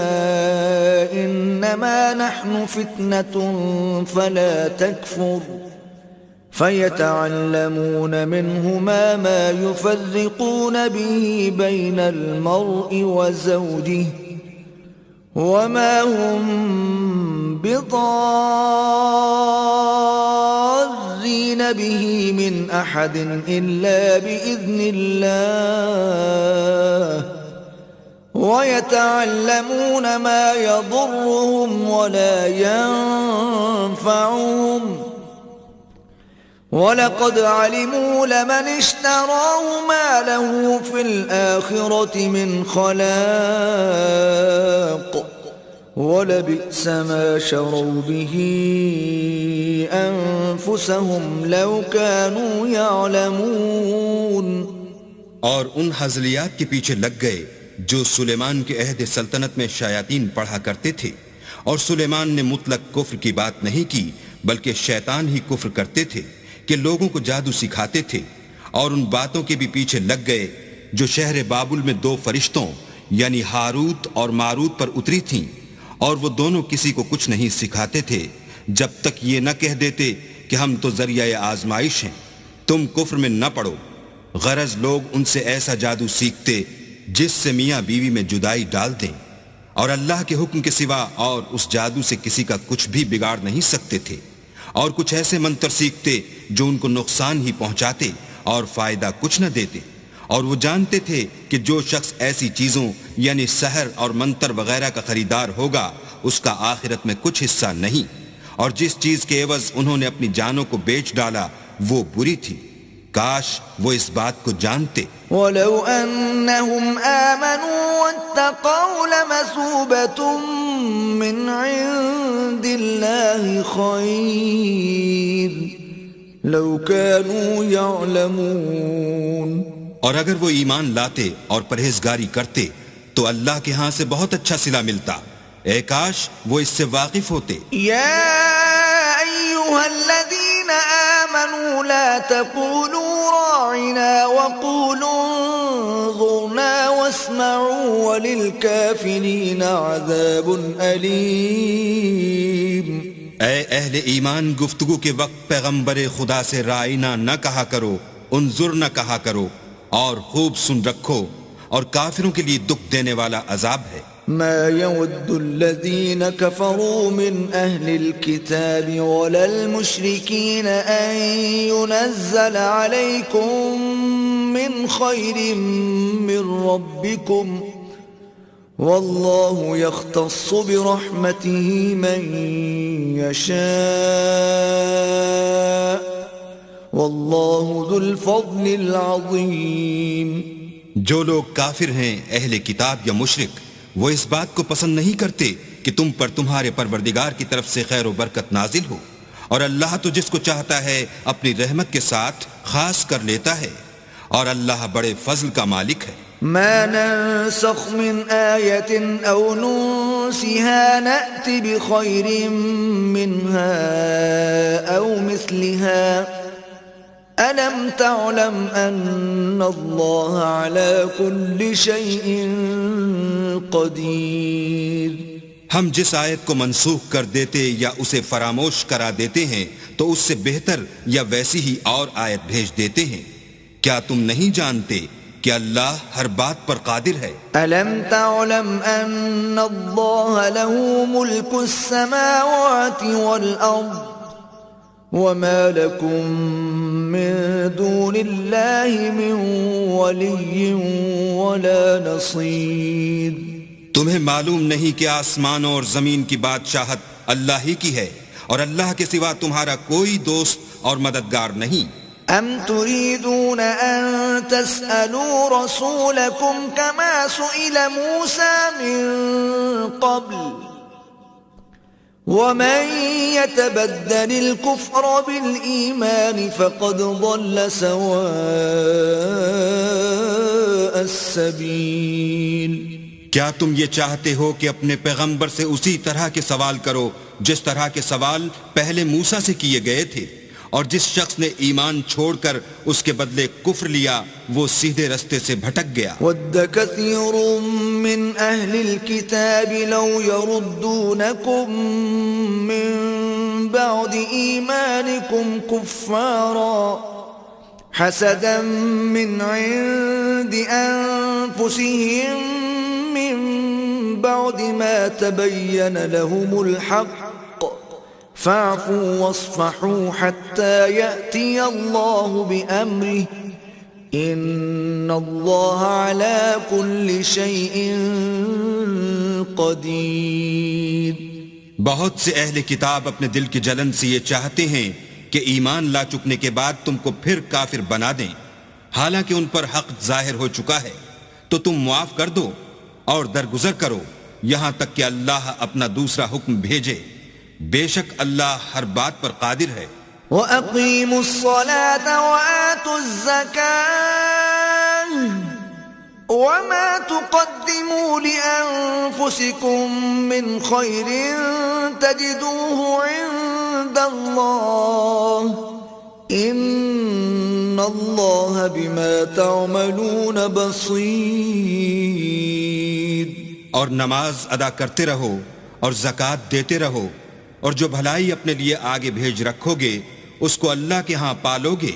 إِنَّمَا نَحْنُ فِتْنَةٌ فَلَا تَكْفُرْ فَيَتَعَلَّمُونَ مِنْهُمَا مَا يُفَرِّقُونَ بِهِ بَيْنَ الْمَرْءِ وَزَوْجِهِ وَمَا هُمْ بِضَارِّينَ بِهِ مِنْ أَحَدٍ إِلَّا بِإِذْنِ اللَّهِ وَيَتَعَلَّمُونَ مَا يَضُرُّهُمْ وَلَا يَنفَعُهُمْ وَلَقَدْ عَلِمُوا لَمَنِ اشْتَرَاهُ مَا لَهُ فِي الْآخِرَةِ مِنْ خَلَاقٍ وَلَبِئْسَ مَا شَرَوْا بِهِ أَنفُسَهُمْ لَوْ كَانُوا يَعْلَمُونَ۔ اور ان ہزلیات کے پیچھے لگ گئے جو سلیمان کے عہد سلطنت میں شیاطین پڑھا کرتے تھے، اور سلیمان نے مطلق کفر کی بات نہیں کی بلکہ شیطان ہی کفر کرتے تھے کہ لوگوں کو جادو سکھاتے تھے، اور ان باتوں کے بھی پیچھے لگ گئے جو شہر بابل میں دو فرشتوں یعنی ہاروت اور ماروت پر اتری تھیں، اور وہ دونوں کسی کو کچھ نہیں سکھاتے تھے جب تک یہ نہ کہہ دیتے کہ ہم تو ذریعہ آزمائش ہیں، تم کفر میں نہ پڑو۔ غرض لوگ ان سے ایسا جادو سیکھتے جس سے میاں بیوی میں جدائی ڈال دیں، اور اللہ کے حکم کے سوا اور اس جادو سے کسی کا کچھ بھی بگاڑ نہیں سکتے تھے، اور کچھ ایسے منتر سیکھتے جو ان کو نقصان ہی پہنچاتے اور فائدہ کچھ نہ دیتے، اور وہ جانتے تھے کہ جو شخص ایسی چیزوں یعنی سحر اور منتر وغیرہ کا خریدار ہوگا اس کا آخرت میں کچھ حصہ نہیں، اور جس چیز کے عوض انہوں نے اپنی جانوں کو بیچ ڈالا وہ بری تھی، کاش وہ اس بات کو جانتے۔ وَلَوْ أَنَّهُمْ آمَنُوا وَاتَّقَوْا لَمَثُوبَةٌ مِّنْ عِندِ اللَّهِ خَيْرٌ لَوْ كَانُوا يَعْلَمُونَ۔ اور اگر وہ ایمان لاتے اور پرہیزگاری کرتے تو اللہ کے ہاں سے بہت اچھا صلہ ملتا، اے کاش وہ اس سے واقف ہوتے۔ یا ایھا الذین آمنوا لا تقولوا راعنا وقولوا انظرنا واسمعوا وللکافرین عذاب علیم۔ اے اہل ایمان، گفتگو کے وقت پیغمبر خدا سے رائنا نہ کہا کرو، انظر نہ کہا کرو، اور خوب سن رکھو، اور کافروں کے لیے دکھ دینے والا عذاب ہے۔ ما يود الذين كفروا من أهل الكتاب ولا المشركين أن ينزل عليكم من خير من ربكم والله يختص برحمته من يشاء والله ذو الفضل العظيم۔ جو لوگ کافر ہیں اہل کتاب یا مشرک، وہ اس بات کو پسند نہیں کرتے کہ تم پر تمہارے پروردگار کی طرف سے خیر و برکت نازل ہو، اور اللہ تو جس کو چاہتا ہے اپنی رحمت کے ساتھ خاص کر لیتا ہے، اور اللہ بڑے فضل کا مالک ہے۔ ما ننسخ من آية أو ننسها نأت بخير منها أو مثلها ألم تعلم أن الله على كل شيء قدير۔ ہم جس آیت کو منسوخ کر دیتے یا اسے فراموش کرا دیتے ہیں تو اس سے بہتر یا ویسی ہی اور آیت بھیج دیتے ہیں۔ کیا تم نہیں جانتے کہ اللہ ہر بات پر قادر ہے؟ ألم تعلم أن الله له ملك السماوات والأرض وما لكم من دون الله من ولي ولا نصير۔ تمہیں معلوم نہیں کہ آسمانوں اور زمین کی بادشاہت اللہ ہی کی ہے اور اللہ کے سوا تمہارا کوئی دوست اور مددگار نہیں۔ أم تريدون أن تسألوا رسولكم كما سئل موسى من قبل ومن يتبدل الكفر بالإيمان فقد ضل سواء السبيل۔ کیا تم یہ چاہتے ہو کہ اپنے پیغمبر سے اسی طرح کے سوال کرو جس طرح کے سوال پہلے موسیٰ سے کیے گئے تھے، اور جس شخص نے ایمان چھوڑ کر اس کے بدلے کفر لیا وہ سیدھے رستے سے بھٹک گیا۔ وَدَّ كَثِيرٌ مِّنْ أَهْلِ الْكِتَابِ لَوْ يَرُدُّونَكُمْ مِّن بَعْدِ إِيمَانِكُمْ كُفَّارًا حَسَدًا مِّنْ عِندِ أَنفُسِهِم مِّن بَعْدِ مَا تَبَيَّنَ لَهُمُ الْحَقُّ فَاعْفُوا وَاصْفَحُوا حَتَّى يَأْتِيَ اللَّهُ بِأَمْرِهِ إِنَّ اللَّهَ عَلَى كُلِّ شَيْءٍ قَدِيرٌ۔ بہت سے اہل کتاب اپنے دل کی جلن سے یہ چاہتے ہیں کہ ایمان لا چکنے کے بعد تم کو پھر کافر بنا دیں، حالانکہ ان پر حق ظاہر ہو چکا ہے، تو تم معاف کر دو اور درگزر کرو یہاں تک کہ اللہ اپنا دوسرا حکم بھیجے۔ بے شک اللہ ہر بات پر قادر ہے۔ وَأَقِيمُوا الصَّلَاةَ وَآتُوا الزَّكَاةَ وَمَا تُقَدِّمُوا لِأَنفُسِكُم مِّنْ خَيْرٍ تَجِدُوهُ عِندَ اللَّهِ إِنَّ اللَّهَ بِمَا تَعْمَلُونَ بَصِيرٌ۔ اور نماز ادا کرتے رہو اور زکوٰۃ دیتے رہو، اور جو بھلائی اپنے لیے آگے بھیج رکھو گے اس کو اللہ کے ہاں پالو گے،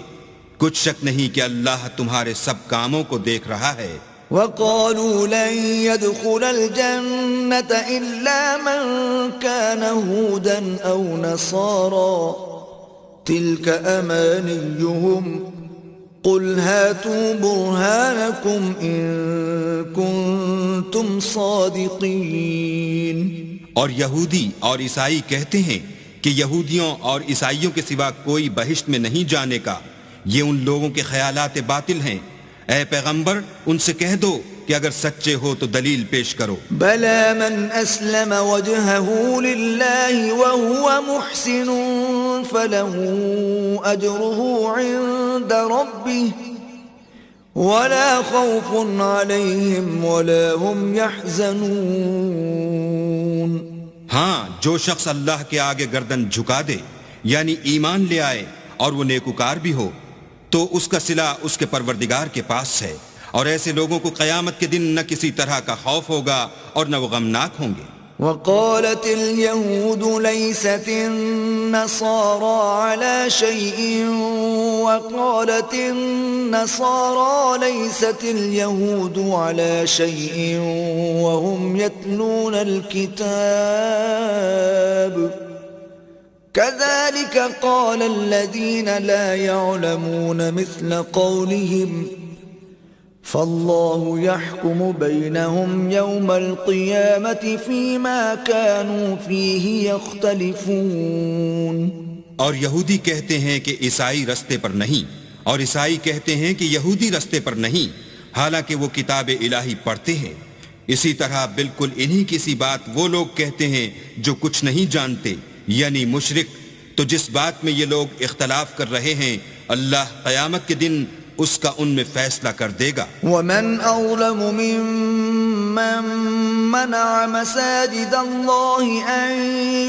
کچھ شک نہیں کہ اللہ تمہارے سب کاموں کو دیکھ رہا ہے۔ وَقَالُوا لَن يَدْخُلَ الْجَنَّةَ إِلَّا مَن كَانَ هُودًا أَوْ نَصَارَىٰ تِلْكَ أَمَانِيُّهُمْ قُلْ هَاتُوا بُرْهَانَكُمْ إِن كُنتُمْ صَادِقِينَ۔ اور یہودی اور عیسائی کہتے ہیں کہ یہودیوں اور عیسائیوں کے سوا کوئی بہشت میں نہیں جانے کا، یہ ان لوگوں کے خیالات باطل ہیں۔ اے پیغمبر ان سے کہہ دو کہ اگر سچے ہو تو دلیل پیش کرو۔ بَلَى مَنْ أَسْلَمَ وَجْهَهُ لِلَّهِ وَهُوَ مُحْسِنٌ فَلَهُ أَجْرُهُ عِندَ رَبِّهِ وَلَا خَوْفٌ عَلَيْهِمْ وَلَا هُمْ يَحْزَنُونَ۔ ہاں، جو شخص اللہ کے آگے گردن جھکا دے یعنی ایمان لے آئے اور وہ نیکوکار بھی ہو تو اس کا صلہ اس کے پروردگار کے پاس ہے، اور ایسے لوگوں کو قیامت کے دن نہ کسی طرح کا خوف ہوگا اور نہ وہ غمناک ہوں گے۔ وقالت اليهود ليست النصارى على شيء وقالت النصارى ليست اليهود على شيء وهم يتلون الكتاب كذلك قال الذين لا يعلمون مثل قولهم فالله يحكم بينهم يوم القيامة فيما كانوا فيه يختلفون۔ اور یہودی کہتے ہیں کہ عیسائی رستے پر نہیں، اور عیسائی کہتے ہیں کہ یہودی رستے پر نہیں، حالانکہ وہ کتاب الہی پڑھتے ہیں۔ اسی طرح بالکل انہی کی سی بات وہ لوگ کہتے ہیں جو کچھ نہیں جانتے، یعنی مشرک۔ تو جس بات میں یہ لوگ اختلاف کر رہے ہیں اللہ قیامت کے دن اس کا ان میں فیصلہ کر دے گا۔ وَمَنْ أَظْلَمُ مِمَّن مَّنَعَ مَسَاجِدَ اللَّهِ أَن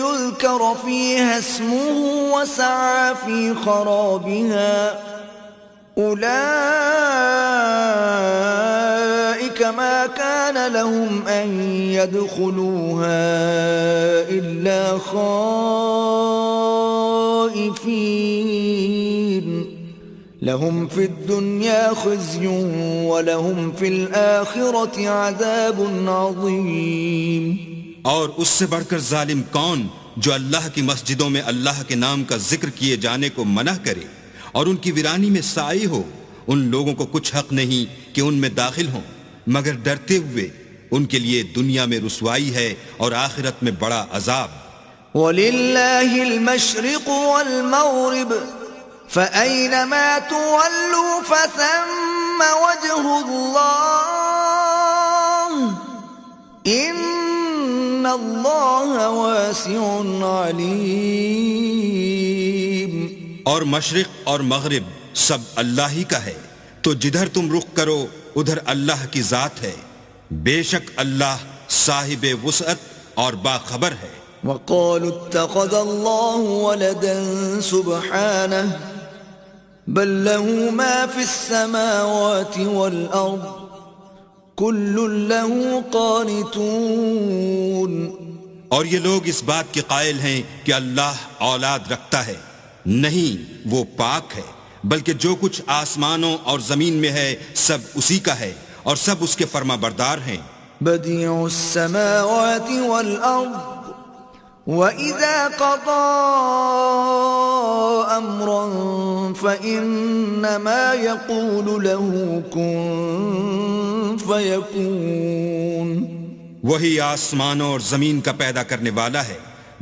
يُذْكَرَ فِيهَا اسْمُهُ وَسَعَىٰ فِي خَرَابِهَا أولئك ما كان لهم أن يدخلوها إلا خائفين لهم في الدنيا خزي ولهم في الآخرة عذاب عظيم. اور اس سے بڑھ کر ظالم کون جو اللہ کی مسجدوں میں اللہ کے نام کا ذکر کیے جانے کو منع کرے اور ان کی ویرانی میں سائی ہو. ان لوگوں کو کچھ حق نہیں کہ ان میں داخل ہوں مگر ڈرتے ہوئے. ان کے لیے دنیا میں رسوائی ہے اور آخرت میں بڑا عذاب. وَلِلَّهِ الْمَشْرِقُ وَالْمَغْرِبُ فَأَيْنَمَا تُوَلُّوا فَثَمَّ وَجْهُ اللَّهِ إِنَّ اللَّهَ وَاسِعٌ عَلِيمٌ. اور مشرق اور مغرب سب اللہ ہی کا ہے تو جدھر تم رخ کرو ادھر اللہ کی ذات ہے. بے شک اللہ صاحب وسعت اور باخبر ہے. وَقَالُوا اتَّخَذَ اللَّهُ وَلَدًا سُبْحَانَهُ بَل لَّهُ مَا فِي السَّمَاوَاتِ وَالْأَرْضِ كُلٌّ لَّهُ قَانِتُونَ. اور یہ لوگ اس بات کے قائل ہیں کہ اللہ اولاد رکھتا ہے. نہیں، وہ پاک ہے، بلکہ جو کچھ آسمانوں اور زمین میں ہے سب اسی کا ہے اور سب اس کے فرما بردار ہیں. بدیع السماوات والارض وَإِذَا قَضَى أَمْرًا فَإِنَّمَا يَقُولُ لَهُ كُن فَيَكُونُ. وہی آسمانوں اور زمین کا پیدا کرنے والا ہے.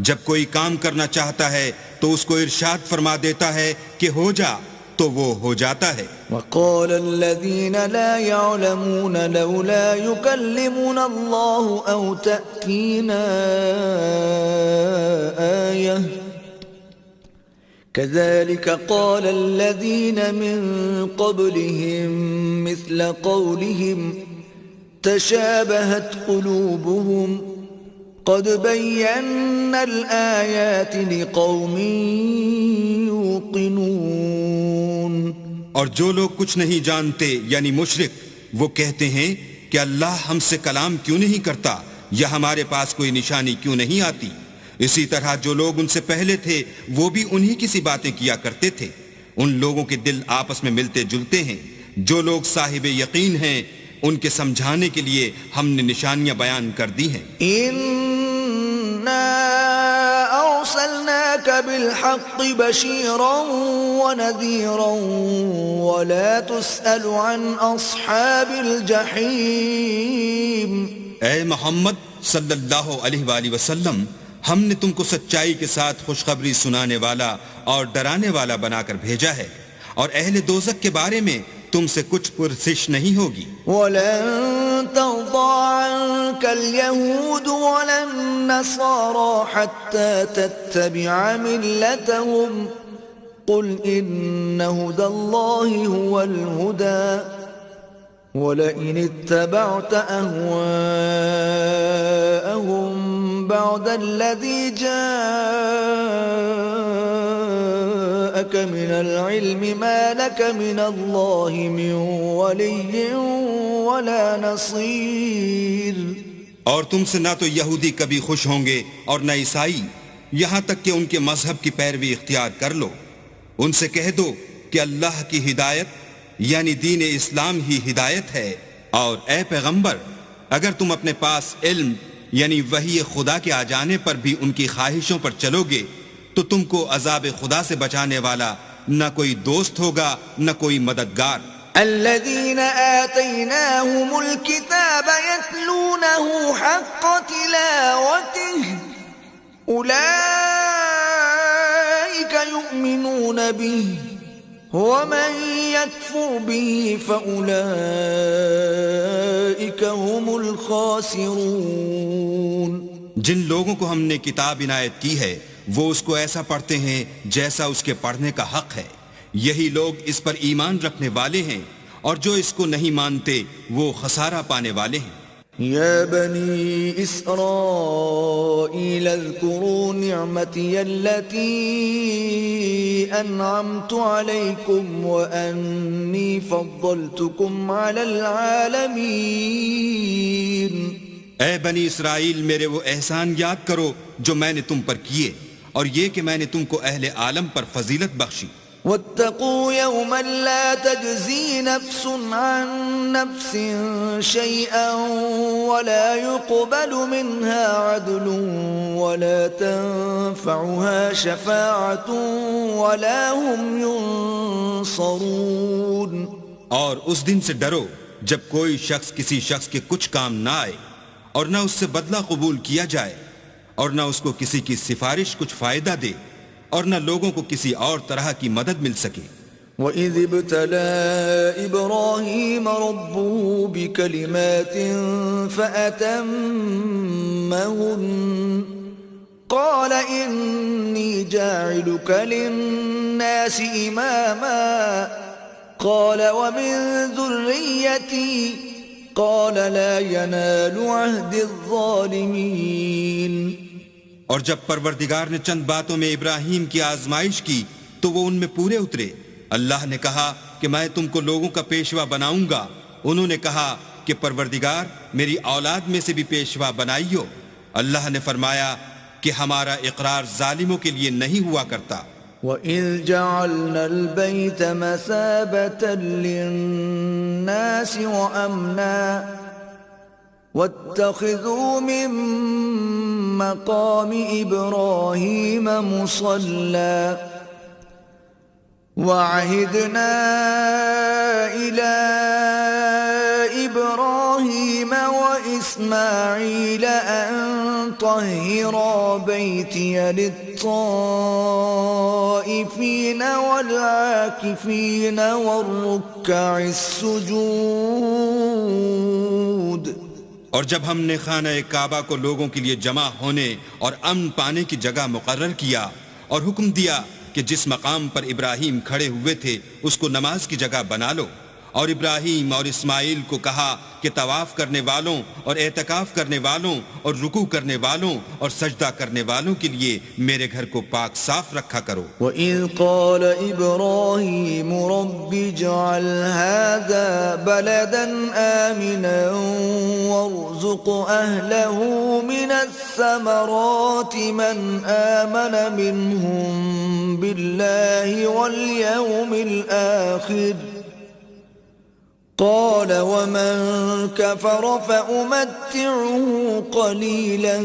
جب کوئی کام کرنا چاہتا ہے تو اس کو ارشاد فرما دیتا ہے کہ ہو جا، تو وہ ہو جاتا ہے. وَقَالَ الَّذِينَ لَا يَعْلَمُونَ لَوْلَا يُكَلِّمُنَا اللَّهُ أَوْ تَأْتِينَا آيَةٌ كَذَلِكَ قَالَ الَّذِينَ مِن قَبْلِهِم مِثْلَ قَوْلِهِمْ تَشَابَهَتْ قُلُوبُهُمْ قَدْ بَيَّنَّا الْآيَاتِ لِقَوْمٍ يُوقِنُونَ. اور جو لوگ کچھ نہیں جانتے یعنی مشرک، وہ کہتے ہیں کہ اللہ ہم سے کلام کیوں نہیں کرتا یا ہمارے پاس کوئی نشانی کیوں نہیں آتی. اسی طرح جو لوگ ان سے پہلے تھے وہ بھی انہی کی سی باتیں کیا کرتے تھے. ان لوگوں کے دل آپس میں ملتے جلتے ہیں. جو لوگ صاحب یقین ہیں ان کے سمجھانے کے لیے ہم نے نشانیاں بیان کر دی ہیں. أرسلناك بالحق بشيرا ونذيرا ولا تسأل عن أصحاب الجحيم. اے محمد صلی اللہ علیہ وآلہ وسلم، ہم نے تم کو سچائی کے ساتھ خوشخبری سنانے والا اور ڈرانے والا بنا کر بھیجا ہے، اور اہل دوزخ کے بارے میں تم سے کچھ پرسش نہیں ہوگی. وَلَن تَرْضَىٰ عَنكَ الْيَهُودُ وَلَا النَّصَارَىٰ حَتَّىٰ تَتَّبِعَ مِلَّتَهُمْ قُلْ إِنَّ هُدَى اللَّهِ هُوَ الْهُدَىٰ وَلَئِنِ اتَّبَعْتَ أَهْوَاءَهُم بَعْدَ الَّذِي جَاءَكَ مِنَ الْعِلْمِ مَا لَكَ مِنَ اللَّهِ مِن وَلِيٍّ وَلَا نَصِيرٍ. اور تم سے نہ تو یہودی کبھی خوش ہوں گے اور نہ عیسائی، یہاں تک کہ ان کے مذہب کی پیروی اختیار کر لو. ان سے کہہ دو کہ اللہ کی ہدایت یعنی دین اسلام ہی ہدایت ہے، اور اے پیغمبر اگر تم اپنے پاس علم یعنی وحی خدا کے آ جانے پر بھی ان کی خواہشوں پر چلو گے تو تم کو عذاب خدا سے بچانے والا نہ کوئی دوست ہوگا نہ کوئی مددگار. الذين آتيناهم الكتاب يتلونه حق تلاوته أولئك يؤمنون به ومن يكفر به فأولئك هم الخاسرون. جن لوگوں کو ہم نے کتاب عنایت کی ہے وہ اس کو ایسا پڑھتے ہیں جیسا اس کے پڑھنے کا حق ہے. یہی لوگ اس پر ایمان رکھنے والے ہیں، اور جو اس کو نہیں مانتے وہ خسارہ پانے والے ہیں. يا بني إسرائيل اذكروا نعمتي التي أنعمت عليكم وأني فضلتكم على العالمين. اے بنی اسرائیل میرے وہ احسان یاد کرو جو میں نے تم پر کیے، اور یہ کہ میں نے تم کو اہل عالم پر فضیلت بخشی. واتقوا يوما لا تجزي نفس عن نفس شيئا ولا يقبل منها عدل ولا تنفعها شفاعة ولا هم ينصرون. اور اس دن سے ڈرو جب کوئی شخص کسی شخص کے کچھ کام نہ آئے، اور نہ اس سے بدلہ قبول کیا جائے، اور نہ اس کو کسی کی سفارش کچھ فائدہ دے، اور نہ لوگوں کو کسی اور طرح کی مدد مل سکے. وَإِذِ ابْتَلَى إِبْرَاهِيمَ رَبُّهُ بِكَلِمَاتٍ فَأَتَمَّهُنَّ قَالَ إِنِّي جَاعِلُكَ لِلنَّاسِ إِمَامًا قَالَ وَمِن ذُرِّيَّتِي قَالَ لَا يَنَالُ عَهْدِ الظَّالِمِينَ. اور جب پروردگار نے چند باتوں میں ابراہیم کی آزمائش کی تو وہ ان میں پورے اترے. اللہ نے کہا کہ میں تم کو لوگوں کا پیشوا بناؤں گا. انہوں نے کہا کہ پروردگار میری اولاد میں سے بھی پیشوا بنائیو. اللہ نے فرمایا کہ ہمارا اقرار ظالموں کے لیے نہیں ہوا کرتا. وَإِذْ جَعَلْنَا الْبَيْتَ مَثَابَةً لِلنَّاسِ وَأَمْنًا وَاتَّخِذُوا مِن مَّقَامِ إِبْرَاهِيمَ مُصَلًّى وَعَهِدْنَا إِلَى إِبْرَاهِيمَ وَإِسْمَاعِيلَ أَن طَهِّرَا بَيْتِيَ لِلطَّائِفِينَ وَالْعَاكِفِينَ وَالرُّكَّعِ السُّجُودِ. اور جب ہم نے خانہ کعبہ کو لوگوں کے لیے جمع ہونے اور امن پانے کی جگہ مقرر کیا اور حکم دیا کہ جس مقام پر ابراہیم کھڑے ہوئے تھے اس کو نماز کی جگہ بنا لو، اور ابراہیم اور اسماعیل کو کہا کہ طواف کرنے والوں اور اعتکاف کرنے والوں اور رکوع کرنے والوں اور سجدہ کرنے والوں کے لیے میرے گھر کو پاک صاف رکھا کرو. وَإِذْ قَالَ إِبْرَاهِيمُ رَبِّ اجْعَلْ هَذَا بَلَدًا آمِنًا وَارْزُقْ أَهْلَهُ مِنَ الثَّمَرَاتِ مَنْ آمَنَ مِنْهُمْ بِاللَّهِ وَالْيَوْمِ الْآخِرِ قال ومن كفر فأمتعه قليلا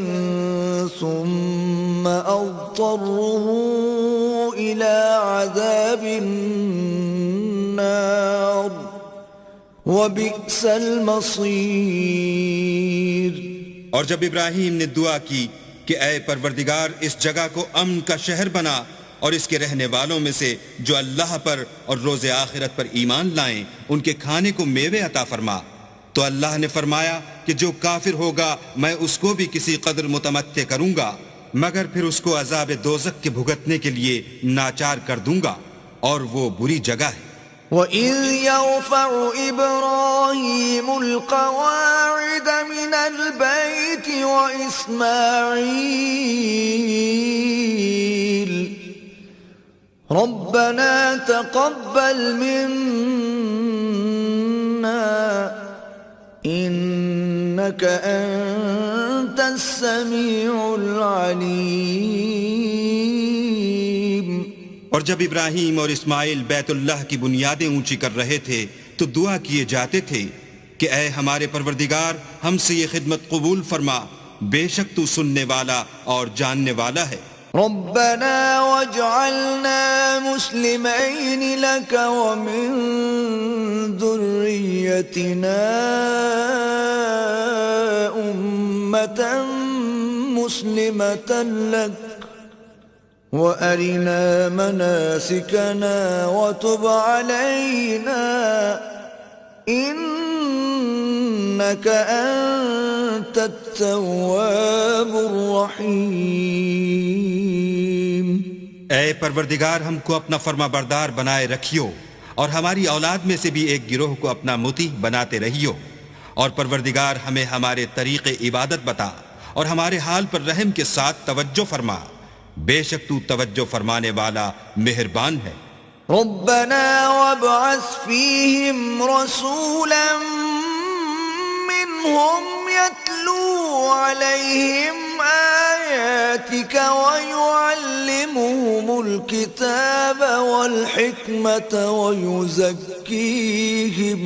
ثم أضطره إلى عذاب النار وبئس المصير. اور جب ابراہیم نے دعا کی کہ اے پروردگار اس جگہ کو امن کا شہر بنا اور اس کے رہنے والوں میں سے جو اللہ پر اور روز آخرت پر ایمان لائیں ان کے کھانے کو میوے عطا فرما، تو اللہ نے فرمایا کہ جو کافر ہوگا میں اس کو بھی کسی قدر متمتع کروں گا، مگر پھر اس کو عذاب دوزخ کے بھگتنے کے لیے ناچار کر دوں گا، اور وہ بری جگہ ہے. وَإِذْ يَرْفَعُ إِبْرَاهِيمُ الْقَوَاعِدَ مِنَ الْبَيْتِ وَإِسْمَاعِيلُ رَبَّنَا تَقَبَّلْ مِنَّا إِنَّكَ أَنْتَ السَّمِيعُ الْعَلِيمُ. اور جب ابراہیم اور اسماعیل بیت اللہ کی بنیادیں اونچی کر رہے تھے تو دعا کیے جاتے تھے کہ اے ہمارے پروردگار ہم سے یہ خدمت قبول فرما، بے شک تو سننے والا اور جاننے والا ہے. ربنا واجعلنا مسلمين لك ومن ذريتنا أمة مسلمة لك وأرنا مناسكنا وتب علينا إنك أنت التواب الرحيم. اے پروردگار ہم کو اپنا فرما بردار بنائے رکھیو، اور ہماری اولاد میں سے بھی ایک گروہ کو اپنا مطیع بناتے رہیو، اور پروردگار ہمیں ہمارے طریق عبادت بتا اور ہمارے حال پر رحم کے ساتھ توجہ فرما، بے شک تو توجہ فرمانے والا مہربان ہے۔ ربنا وابعث فيهم رسولا منهم يتلو عليهم آياتك ويعلمهم الكتاب والحكمة ويزكيهم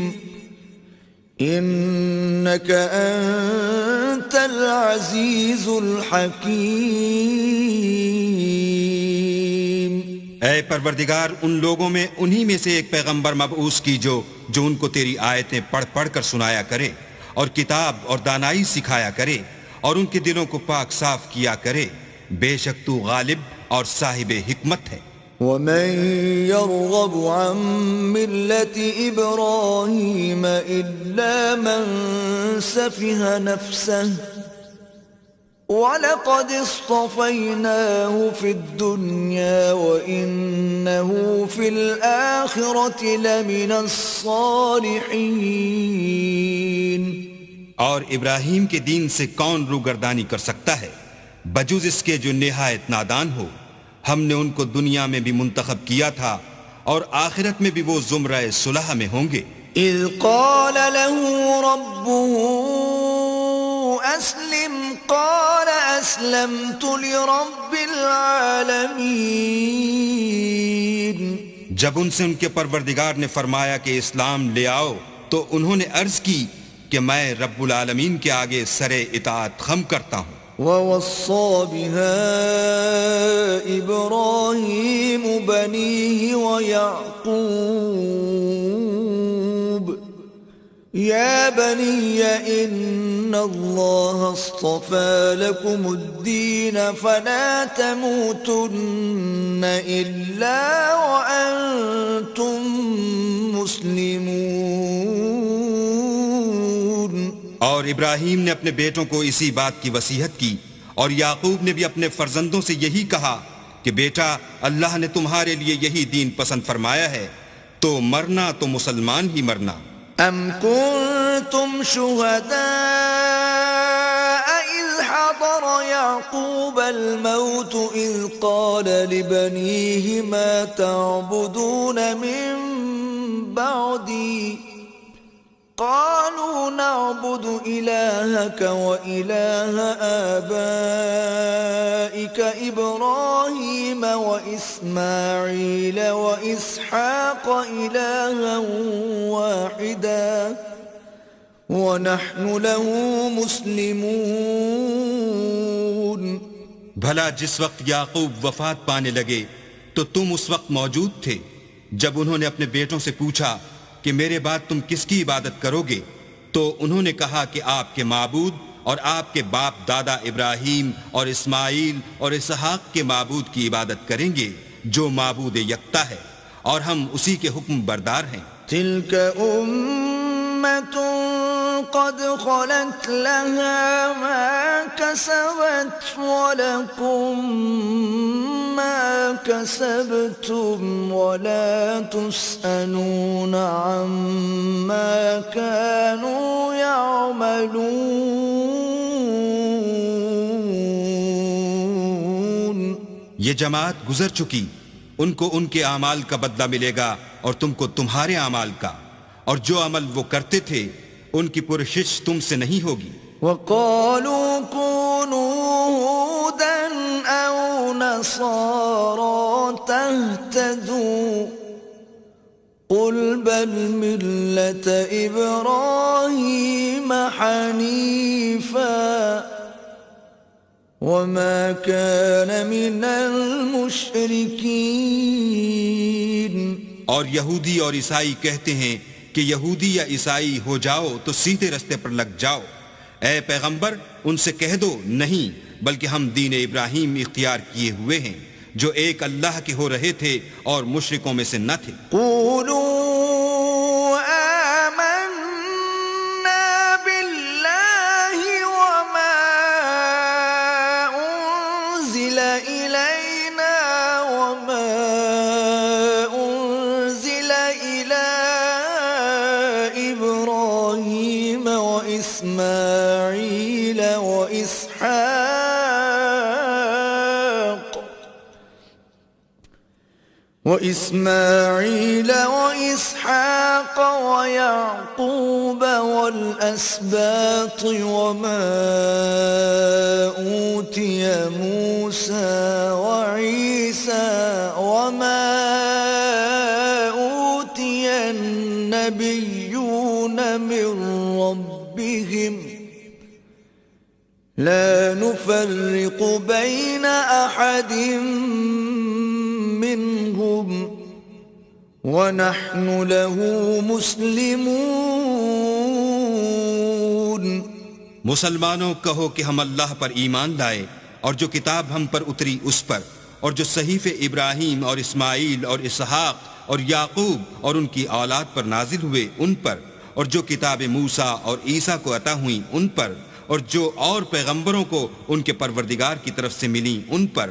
إنك أنت العزيز الحكيم۔ اے پروردگار، ان لوگوں میں انہی میں سے ایک پیغمبر مبعوث کی جو ان کو تیری آیتیں پڑھ پڑھ کر سنایا کرے اور کتاب اور دانائی سکھایا کرے اور ان کے دلوں کو پاک صاف کیا کرے، بے شک تو غالب اور صاحب حکمت ہے۔ ومن يرغب عن ملة إبراهيم إلا من سفه نفسه وَلَقَدِ اصْطَفَيْنَاهُ فِي الدُّنْيَا وَإِنَّهُ فِي الْآخِرَةِ لَمِنَ الصَّالِحِينَ۔ اور ابراہیم کے دین سے کون روگردانی کر سکتا ہے بجز اس کے جو نہایت نادان ہو؟ ہم نے ان کو دنیا میں بھی منتخب کیا تھا اور آخرت میں بھی وہ زمرہ صلح میں ہوں گے۔ اذ قال له ربه اسلم قال اسلمت لرب العالمین۔ جب ان سے ان کے پروردگار نے فرمایا کہ اسلام لے آؤ تو انہوں نے عرض کی کہ میں رب العالمین کے آگے سر اطاعت خم کرتا ہوں۔ وَوَصَّى بِهَا إِبْرَاهِيمُ بَنِيهِ وَيَعْقُوبُ يَا بَنِيَّ إِنَّ اللَّهَ اصْطَفَى لَكُمُ الدِّينَ فَلَا تَمُوتُنَّ إِلَّا وَأَنْتُمْ مُسْلِمُونَ۔ اور ابراہیم نے اپنے بیٹوں کو اسی بات کی وصیت کی، اور یعقوب نے بھی اپنے فرزندوں سے یہی کہا کہ بیٹا، اللہ نے تمہارے لیے یہی دین پسند فرمایا ہے، تو مرنا تو مسلمان ہی مرنا۔ ام کنتم شہداء اذ حضر یعقوب الموت اذ قال لبنیہ ما تعبدون من بعدی قالوا نعبد إلهك وإله آبائك إبراهيم وإسماعيل وإسحاق إلها واحدا ونحن له مسلمون۔ بھلا جس وقت یعقوب وفات پانے لگے تو تم اس وقت موجود تھے جب انہوں نے اپنے بیٹوں سے پوچھا کہ میرے بعد تم کس کی عبادت کرو گے؟ تو انہوں نے کہا کہ آپ کے معبود اور آپ کے باپ دادا ابراہیم اور اسماعیل اور اسحاق کے معبود کی عبادت کریں گے جو معبود یکتا ہے، اور ہم اسی کے حکم بردار ہیں۔ تلك أمة قد خلت لها ما كسبت ولكم ما كسبتم ولا تسألون عما كانوا يعملون۔ یہ جماعت گزر چکی، ان کو ان کے اعمال کا بدلہ ملے گا اور تم کو تمہارے اعمال کا، اور جو عمل وہ کرتے تھے ان کی پرشش تم سے نہیں ہوگی۔ وَقَالُوا كُونُوا هُودًا أَوْ نَصَارَىٰ تَهْتَدُوا قُلْ بَلْ مِلَّةَ إِبْرَاهِيمَ حَنِيفًا وَمَا كَانَ مِنَ الْمُشْرِكِينَ۔ اور یہودی اور عیسائی کہتے ہیں کہ یہودی یا عیسائی ہو جاؤ تو سیدھے رستے پر لگ جاؤ۔ اے پیغمبر، ان سے کہہ دو نہیں، بلکہ ہم دین ابراہیم اختیار کیے ہوئے ہیں جو ایک اللہ کے ہو رہے تھے اور مشرکوں میں سے نہ تھے۔ قولوا آمنا باللہ وما انزل الینا وما انزل الى ابراہیم وإسماعيل وإسحاق ويعقوب والأسباط وما أوتي موسى وعيسى وما أوتي النبيون من ربهم لا نفرق بين أحد منهم وَنَحْنُ لَهُ مُسْلِمُونَ۔ مسلمانوں کہو کہ ہم اللہ پر ایمان لائے اور جو کتاب ہم پر اتری اس پر، اور جو صحیفے ابراہیم اور اسماعیل اور اسحاق اور یعقوب اور ان کی اولاد پر نازل ہوئے ان پر، اور جو کتاب موسیٰ اور عیسیٰ کو عطا ہوئیں ان پر، اور جو اور پیغمبروں کو ان کے پروردگار کی طرف سے ملیں ان پر،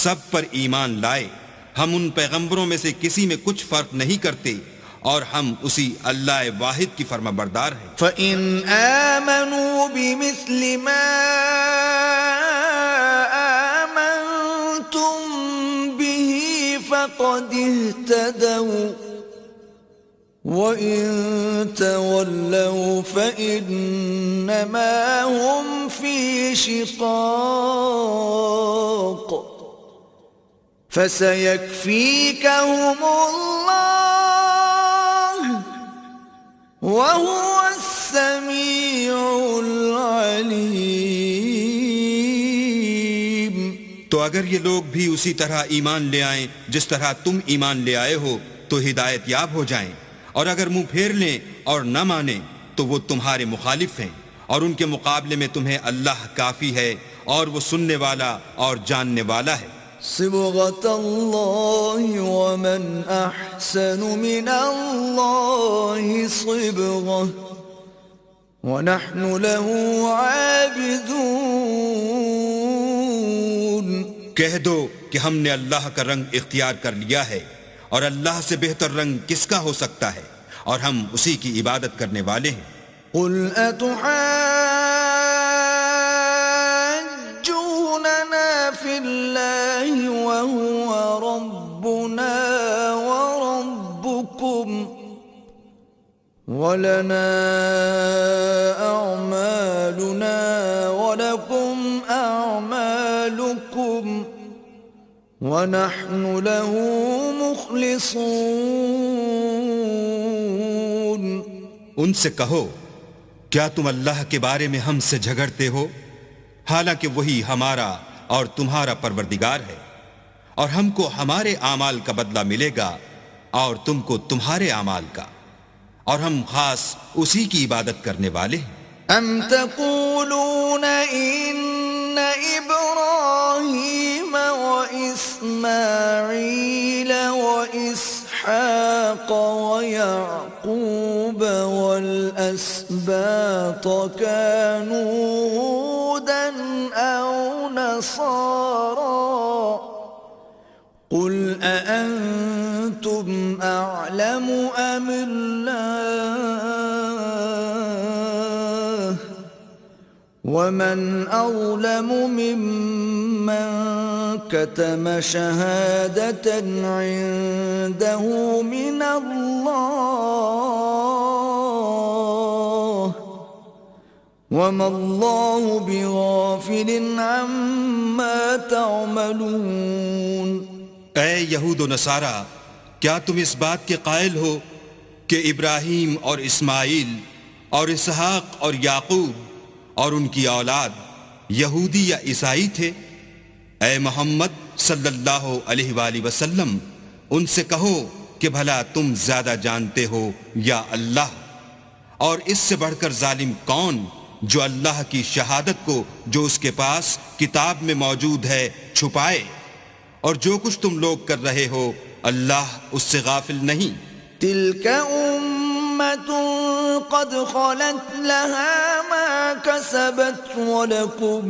سب پر ایمان لائے۔ ہم ان پیغمبروں میں سے کسی میں کچھ فرق نہیں کرتے، اور ہم اسی اللہ واحد کی فرما بردار ہیں۔ فَإِنْ آمَنُوا بِمِثْلِ مَا آمَنْتُمْ بِهِ فَقَدِ اهْتَدَوْا وَإِنْ تَوَلَّوْا فَإِنَّمَا هُمْ فِي شِقَاقٍ فَسَيَكْفِيكَهُمُ اللَّهُ وَهُوَ السَّمِيعُ الْعَلِيمُ۔ تو اگر یہ لوگ بھی اسی طرح ایمان لے آئیں جس طرح تم ایمان لے آئے ہو تو ہدایت یاب ہو جائیں، اور اگر منہ پھیر لیں اور نہ مانیں تو وہ تمہارے مخالف ہیں، اور ان کے مقابلے میں تمہیں اللہ کافی ہے، اور وہ سننے والا اور جاننے والا ہے۔ صبغة الله ومن أحسن من الله صبغة ونحن له عابدون۔ کہہ دو کہ ہم نے اللہ کا رنگ اختیار کر لیا ہے، اور اللہ سے بہتر رنگ کس کا ہو سکتا ہے، اور ہم اسی کی عبادت کرنے والے ہیں۔ قل أتحاجوننا في الله وهو ربنا وربكم ولنا أعمالنا ولكم أعمالكم ونحن له مخلصون۔ ان سے کہو کیا تم اللہ کے بارے میں ہم سے جھگڑتے ہو، حالانکہ وہی ہمارا اور تمہارا پروردگار ہے، اور ہم کو ہمارے اعمال کا بدلہ ملے گا اور تم کو تمہارے اعمال کا، اور ہم خاص اسی کی عبادت کرنے والے ہیں۔ ام تقولون ان ابراہیم واسماعیل واسحاق ویعقوب والاسباط كانوا هودا او نصارا قل أأنتم أعلم أم الله ومن أظلم ممن كتم شهادة عنده من الله وما الله بغافل عما تعملون۔ اے یہود و نصارہ، کیا تم اس بات کے قائل ہو کہ ابراہیم اور اسماعیل اور اسحاق اور یعقوب اور ان کی اولاد یہودی یا عیسائی تھے؟ اے محمد صلی اللہ علیہ وآلہ وسلم، ان سے کہو کہ بھلا تم زیادہ جانتے ہو یا اللہ؟ اور اس سے بڑھ کر ظالم کون جو اللہ کی شہادت کو جو اس کے پاس کتاب میں موجود ہے چھپائے؟ اور جو کچھ تم لوگ کر رہے ہو اللہ اس سے غافل نہیں۔ تلك أمة قد خلت لها ما كسبت ولكم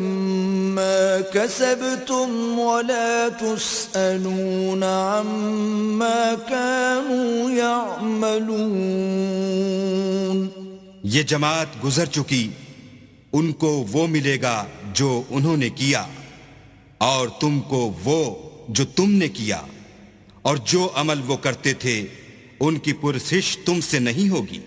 ما كسبتم ولا تسألون عما كانوا يعملون۔ یہ جماعت گزر چکی، ان کو وہ ملے گا جو انہوں نے کیا، اور تم کو وہ جو تم نے کیا، اور جو عمل وہ کرتے تھے ان کی پرسش تم سے نہیں ہوگی۔